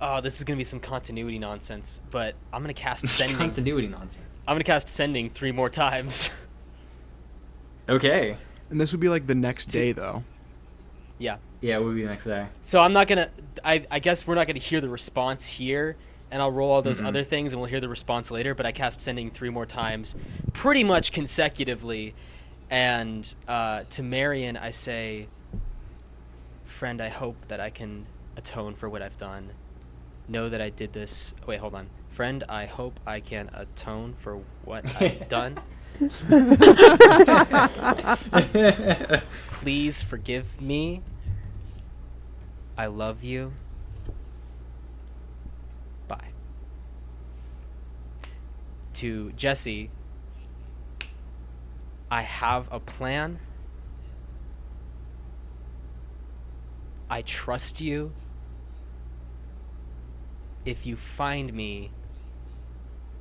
Oh, this is gonna be some continuity nonsense, but I'm gonna cast sending. Continuity nonsense. I'm gonna cast sending 3 more times. Okay. And this would be like the next day, though. Yeah. Yeah, it would be the next day. So I'm not gonna. I guess we're not gonna hear the response here, and I'll roll all those Mhm. other things, and we'll hear the response later. But I cast sending 3 more times, pretty much consecutively, and to Marion I say, "Friend, I hope that I can atone for what I've done. Know that I did this." Wait, hold on. Friend, I hope I can atone for what I've done. Please forgive me. I love you. Bye. To Jesse, I have a plan. I trust you. if you find me,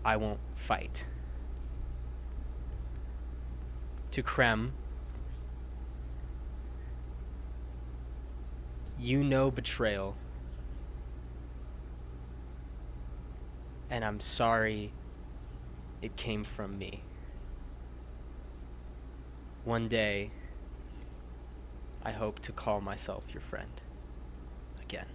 I won't fight. To Krem, you know betrayal. And I'm sorry it came from me. One day, I hope to call myself your friend again.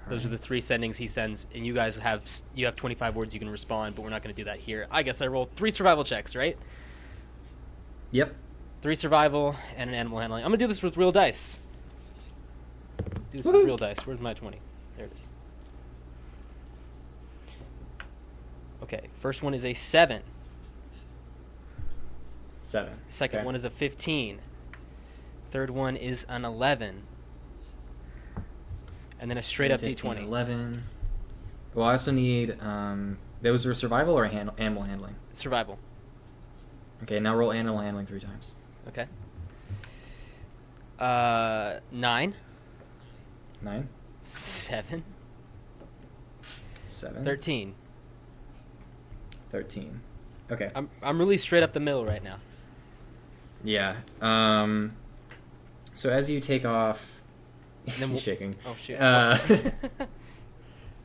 Those are the 3 sendings he sends, and you guys have 25 words you can respond, but we're not going to do that here. I guess I rolled 3 survival checks, right? Yep. 3 survival and an animal handling. I'm going to do this with real dice. Do this with real dice. Where's my 20? There it is. Okay, first one is a 7. 7. Second one is a 15. Third one is an 11. And then a straight up 15, D20. 11. Well, I also need, those were survival or animal handling? Survival. Okay, now roll animal handling 3 times. Okay. 9. 9. 7. 7. 13. 13. Okay. I'm really straight up the middle right now. Yeah. So as you take off... Then He's shaking. Oh, shoot.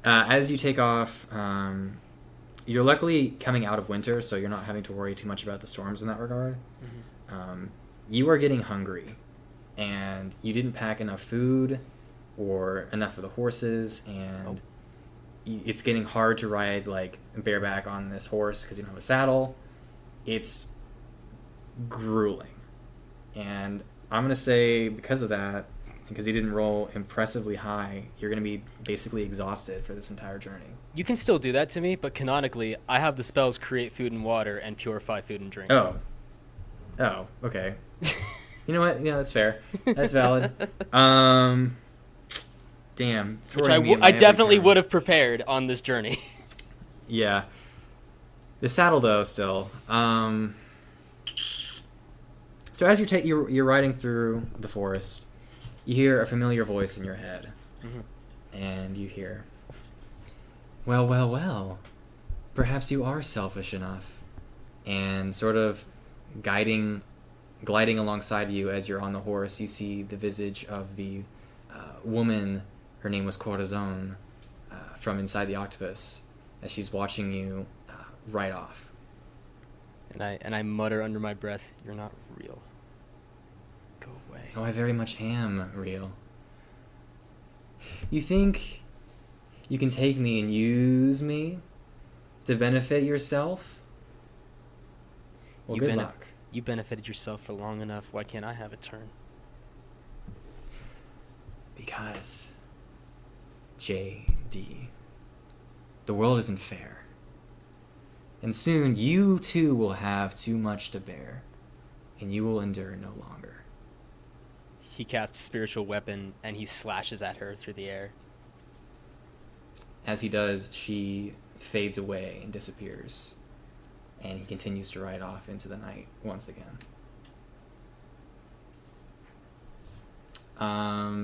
As you take off, you're luckily coming out of winter, so you're not having to worry too much about the storms in that regard. Mm-hmm. You are getting hungry, and you didn't pack enough food or enough for the horses, and it's getting hard to ride like bareback on this horse because you don't have a saddle. It's grueling, and I'm gonna say because of that, because you didn't roll impressively high, you're going to be basically exhausted for this entire journey. You can still do that to me, but canonically, I have the spells Create Food and Water and Purify Food and Drink. Oh, okay. You know what? Yeah, that's fair. That's valid. Damn. Which I definitely would have prepared on this journey. Yeah. The saddle, though, still. So as you're riding through the forest, you hear a familiar voice in your head, and you hear, well, perhaps you are selfish enough, and sort of gliding alongside you as you're on the horse, you see the visage of the woman, her name was Corazon, from inside the octopus, as she's watching you ride off. And I mutter under my breath, "You're not real. Go away." Oh, I very much am real. You think you can take me and use me to benefit yourself? Well, good luck. You benefited yourself for long enough. Why can't I have a turn? Because, JD, the world isn't fair. And soon you too will have too much to bear, and you will endure no longer. He casts spiritual weapon and he slashes at her through the air. As he does, she fades away and disappears, and he continues to ride off into the night once again.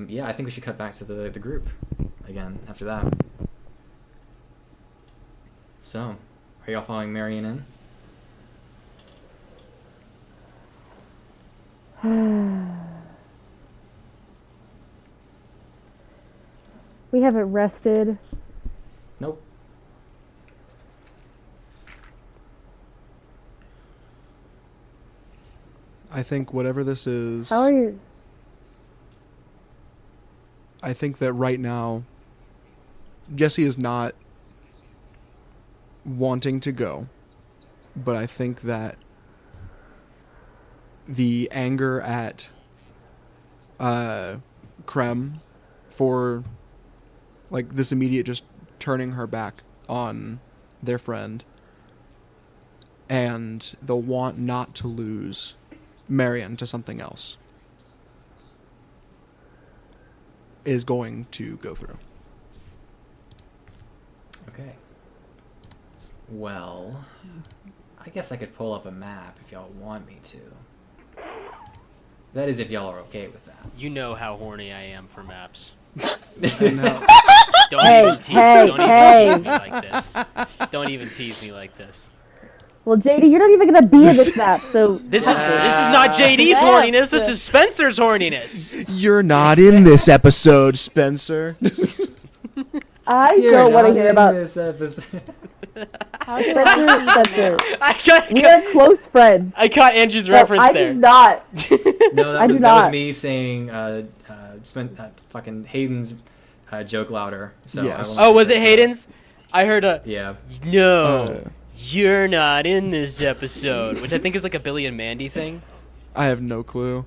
Yeah, I think we should cut back to the group again after that. So, are y'all following Marion in? We haven't rested. Nope. I think whatever this is, How are you? I think that right now, Jesse is not wanting to go, but I think that the anger at Krem for like this immediate just turning her back on their friend and the want not to lose Marion to something else is going to go through. Okay. Well, I guess I could pull up a map if y'all want me to. That is if y'all are okay with that. You know how horny I am for maps. I know. Don't Hey, even tease, hey, don't even hey. tease me like this. Don't even tease me like this. Well, JD, you're not even gonna be in this map, so This is not JD's Yeah. horniness. This is Spencer's horniness. You're not in this episode, Spencer. I You're don't want to not hear in about this episode. Spencer. We I are close friends. caught Andrew's but reference I there. do not. No, I do that was not. me saying fucking Hayden's joke louder. So Yes. I will Oh, was take it that. Hayden's? I heard a Yeah. no. Uh. You're not in this episode, which I think is like a Billy and Mandy thing. I have no clue.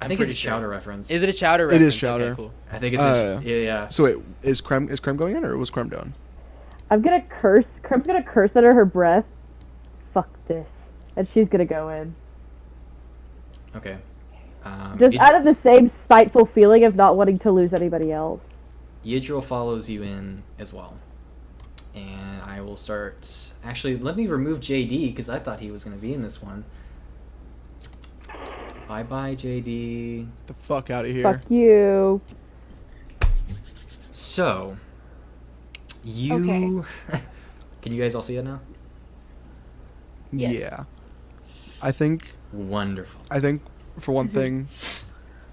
I think it's a pretty sure. Chowder reference. Is it a Chowder It reference? is Chowder. Okay, cool. I think it's yeah. So wait, is Creme going in or was Creme doing? I'm gonna curse. Crum's gonna curse under her breath. Fuck this, and she's gonna go in. Okay. Just out of the same spiteful feeling of not wanting to lose anybody else. Yidril follows you in as well. And I will start... Actually, let me remove JD, because I thought he was going to be in this one. Bye-bye, JD. The fuck out of here. Fuck you. So, you... Can you guys all see it now? Yes. Yeah. I think Wonderful. for one thing,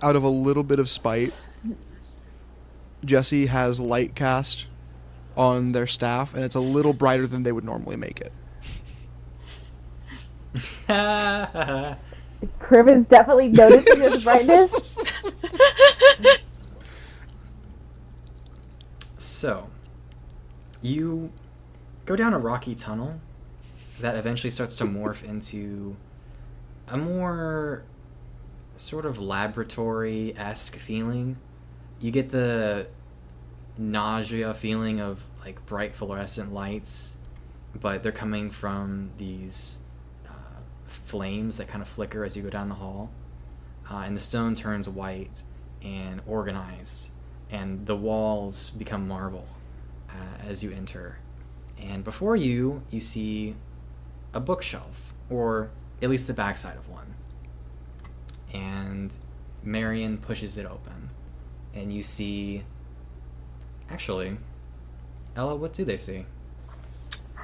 out of a little bit of spite, Jesse has light cast on their staff, and it's a little brighter than they would normally make it. Crib is definitely noticing this brightness. So, you go down a rocky tunnel that eventually starts to morph into a more sort of laboratory-esque feeling. You get the nausea feeling of like bright fluorescent lights, but they're coming from these flames that kind of flicker as you go down the hall. And the stone turns white and organized, and the walls become marble as you enter. And before you see a bookshelf, or at least the backside of one. And Marion pushes it open, and you see... Actually, Ella, what do they see?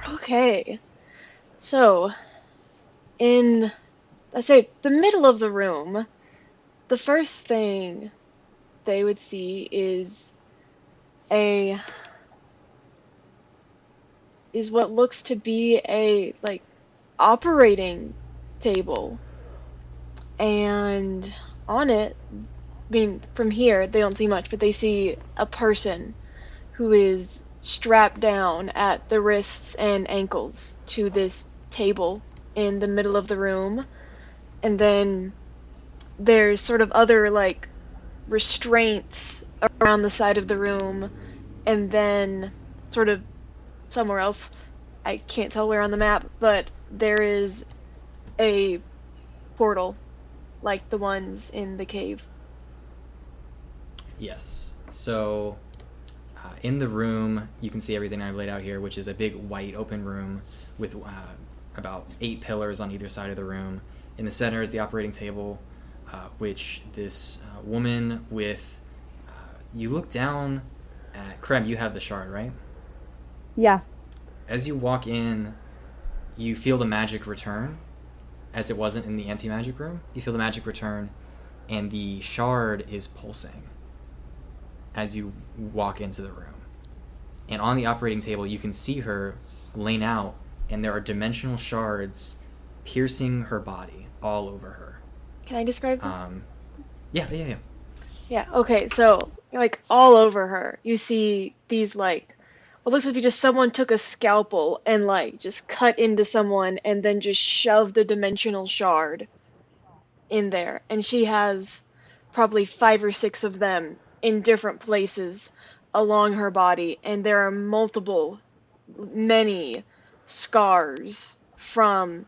Okay. So, in, let's say, the middle of the room, the first thing they would see is what looks to be a, like, operating table. And on it, I mean, from here, they don't see much, but they see a person who is strapped down at the wrists and ankles to this table in the middle of the room. And then there's sort of other, like, restraints around the side of the room. And then sort of somewhere else, I can't tell where on the map, but there is a portal like the ones in the cave. Yes. So, in the room, you can see everything I've laid out here, which is a big white open room with about 8 pillars on either side of the room. In the center is the operating table, which this woman with... you look down at... Krem, you have the shard, right? Yeah. As you walk in, you feel the magic return, as it wasn't in the anti-magic room. You feel the magic return, and the shard is pulsing as you walk into the room. And on the operating table, you can see her laying out, and there are dimensional shards piercing her body all over her. Can I describe this? Yeah. Yeah, okay, so, like, all over her, you see these, like, what looks like just someone took a scalpel and, like, just cut into someone and then just shoved a dimensional shard in there. And she has probably 5 or 6 of them in different places along her body. And there are many scars from,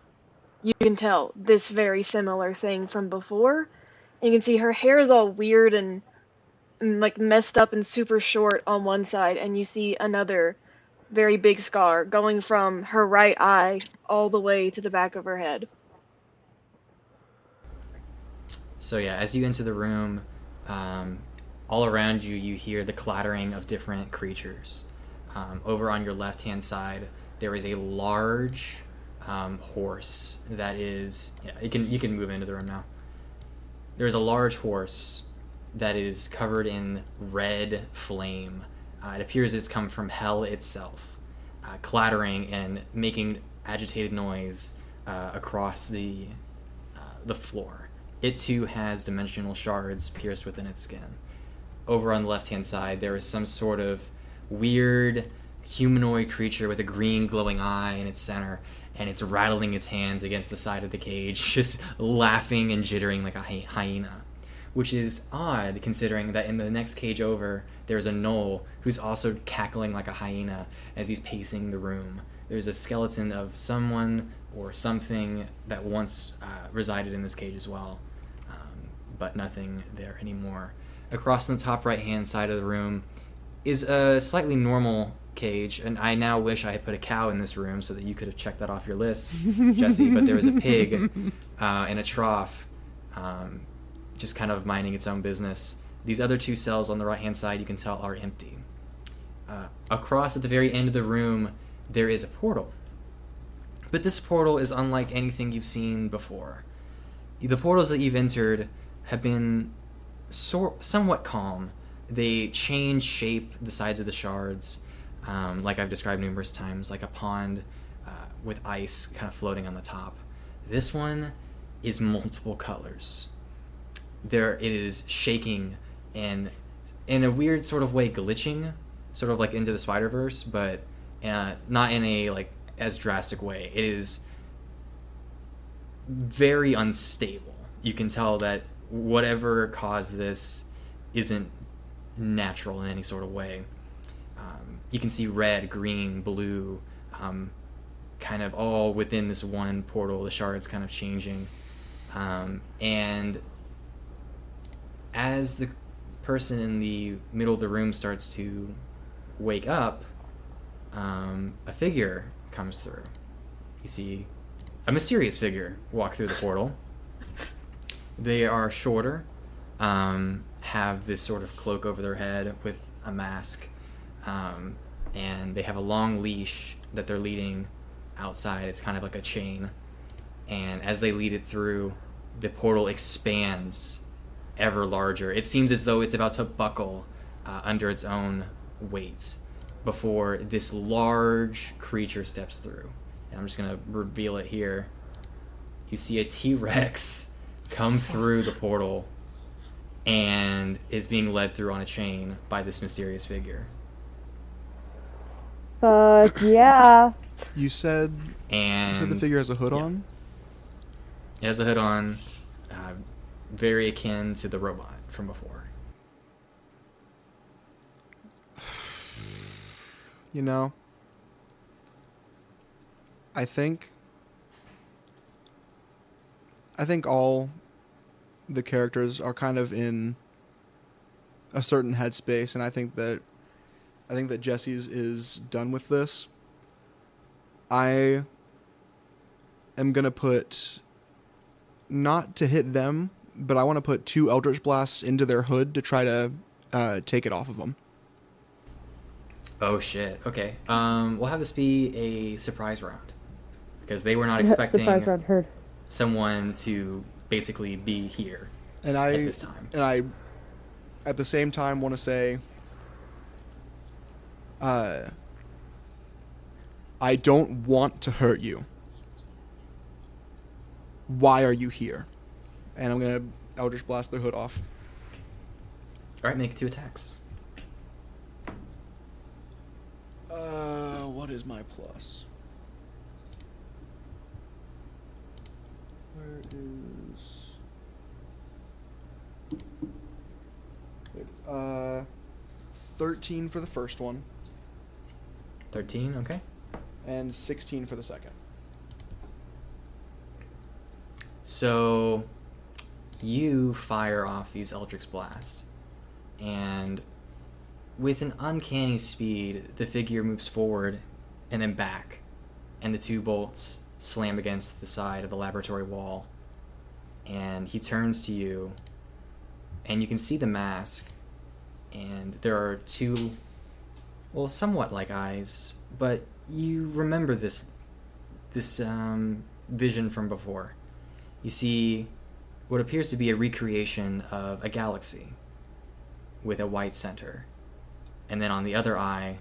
you can tell, this very similar thing from before. And you can see her hair is all weird and like messed up and super short on one side, and you see another very big scar going from her right eye all the way to the back of her head. So yeah, as you enter the room, all around you, you hear the clattering of different creatures. Over on your left-hand side, there is a large horse that is... Yeah, you can move into the room now. There's a large horse that is covered in red flame. It appears it's come from hell itself, clattering and making agitated noise across the floor. It too has dimensional shards pierced within its skin. Over on the left-hand side, there is some sort of weird humanoid creature with a green glowing eye in its center, and it's rattling its hands against the side of the cage, just laughing and jittering like a hyena. Which is odd, considering that in the next cage over, there's a gnoll who's also cackling like a hyena as he's pacing the room. There's a skeleton of someone or something that once resided in this cage as well, but nothing there anymore. Across the top right-hand side of the room is a slightly normal cage, and I now wish I had put a cow in this room so that you could have checked that off your list, Jesse, but there is a pig in a trough, just kind of minding its own business. These other two cells on the right-hand side, you can tell, are empty. Across at the very end of the room, there is a portal. But this portal is unlike anything you've seen before. The portals that you've entered have been somewhat calm. They change shape, the sides of the shards, like I've described numerous times, like a pond with ice kind of floating on the top. This one is multiple colors. There it is shaking and in a weird sort of way glitching, sort of like Into the Spider-Verse, but not in a like as drastic way. It is very unstable. You can tell that whatever caused this isn't natural in any sort of way. You can see red, green, blue, kind of all within this one portal, the shards kind of changing. And as the person in the middle of the room starts to wake up, a figure comes through. You see a mysterious figure walk through the portal. They are shorter, have this sort of cloak over their head with a mask, and they have a long leash that they're leading outside. It's kind of like a chain, and as they lead it through, the portal expands ever larger. It seems as though it's about to buckle under its own weight before this large creature steps through. And I'm just going to reveal it here. You see a T-Rex come through the portal and is being led through on a chain by this mysterious figure. Fuck yeah. You said the figure has a hood on? It has a hood on, very akin to the robot from before. You know, I think all the characters are kind of in a certain headspace, and I think that Jesse's is done with this. I am gonna put, not to hit them, but I want to put 2 Eldritch Blasts into their hood to try to take it off of them. Oh shit. Okay. We'll have this be a surprise round because they were not expecting Surprise round, heard. someone to basically be here at this time. And I, at the same time, want to say, I don't want to hurt you. Why are you here? And I'm gonna Eldritch Blast their hood off. All right, make 2 attacks. What is my plus? Where is... 13 for the first one. 13, okay. And 16 for the second. So you fire off these Eldritch Blasts, and with an uncanny speed, the figure moves forward and then back, and the 2 bolts slam against the side of the laboratory wall, and he turns to you, and you can see the mask, and there are two, well, somewhat like eyes, but you remember this vision from before. You see what appears to be a recreation of a galaxy with a white center, and then on the other eye,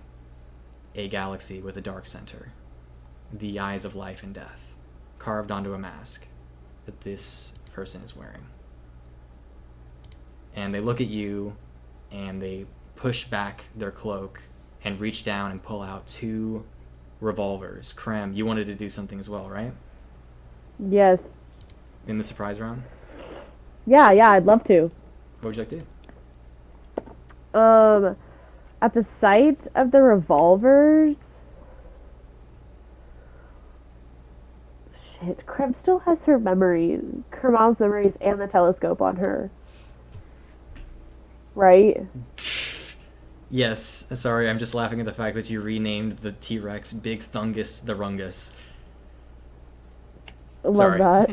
a galaxy with a dark center. The eyes of life and death, carved onto a mask that this person is wearing. And they look at you, and they push back their cloak and reach down and pull out two revolvers. Krem, you wanted to do something as well, right? Yes. In the surprise round? Yeah, I'd love to. What would you like to do? At the sight of the revolvers... Shit, Krem still has her memories. Her mom's memories and the telescope on her. Right? Yes. Sorry, I'm just laughing at the fact that you renamed the T-Rex Big Thungus the Rungus. Love Sorry. that.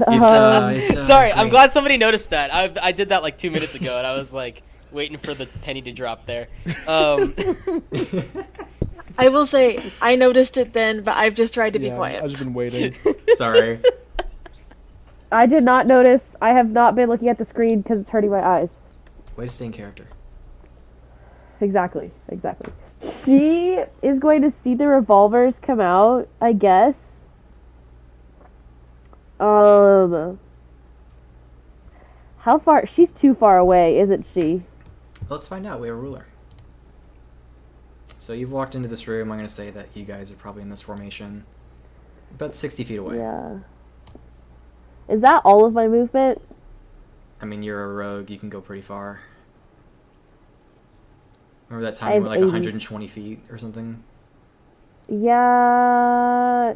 It's Sorry, I'm great. glad somebody noticed that. I did that like 2 minutes ago, and I was like waiting for the penny to drop there. I will say, I noticed it then, but I've just tried to be Yeah, quiet. I've just been waiting. Sorry. I did not notice. I have not been looking at the screen because it's hurting my eyes. Way to stay in character. Exactly. She is going to see the revolvers come out, I guess. How far? She's too far away, isn't she? Let's find out. We have a ruler. So you've walked into this room. I'm going to say that you guys are probably in this formation about 60 feet away. Yeah. Is that all of my movement? I mean, you're a rogue. You can go pretty far. Remember that time I you have went like 80. 120 feet or something? Yeah.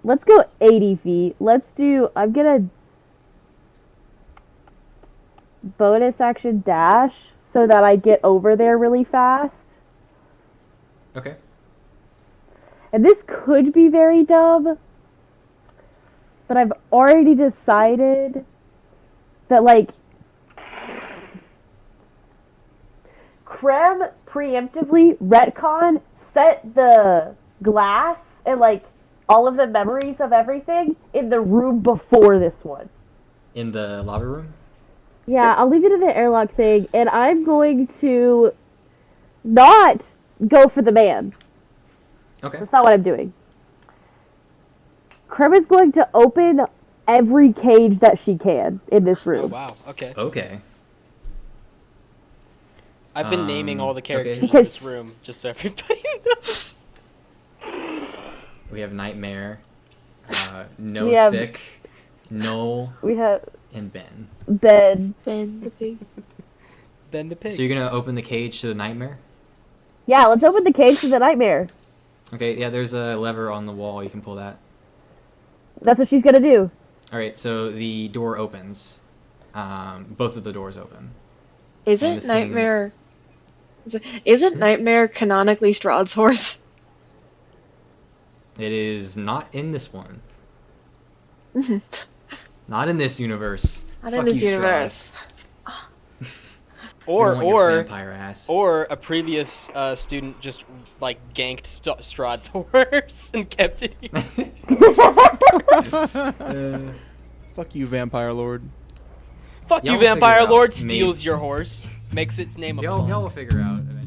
Let's go 80 feet. Let's do... I'm gonna... bonus action dash so that I get over there really fast. Okay. And this could be very dumb, but I've already decided that, like, Krem preemptively retcon set the glass and, like, all of the memories of everything in the room before this one. In the lobby room? Yeah, I'll leave it in the airlock thing, and I'm going to not go for the man. Okay. That's not what I'm doing. Krem is going to open every cage that she can in this Oh room. wow. Okay. Okay. I've been naming all the characters okay. in this room just so everybody knows. We have Nightmare, No We have- Thick, Noel, We have and Ben. Ben. Ben the pig. Ben the pig. So you're going to open the cage to the Nightmare? Yeah, let's open the cage to the nightmare. Okay, yeah, there's a lever on the wall. You can pull that. That's what she's gonna do. All right, so the door opens. Both of the doors open. And Isn't this thing- Nightmare... Isn't Nightmare canonically Strahd's horse? It is not in this one. Not in this universe. Not Fuck in this you, Strahd. universe. We don't want your or vampire ass. or a previous student just like ganked Strahd's horse and kept it here. Fuck you, Vampire Lord. Fuck Y'all you, will figure Vampire it out. Lord! Maybe. Steals your horse, makes its name a Y'all ball. will figure out eventually.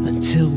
Until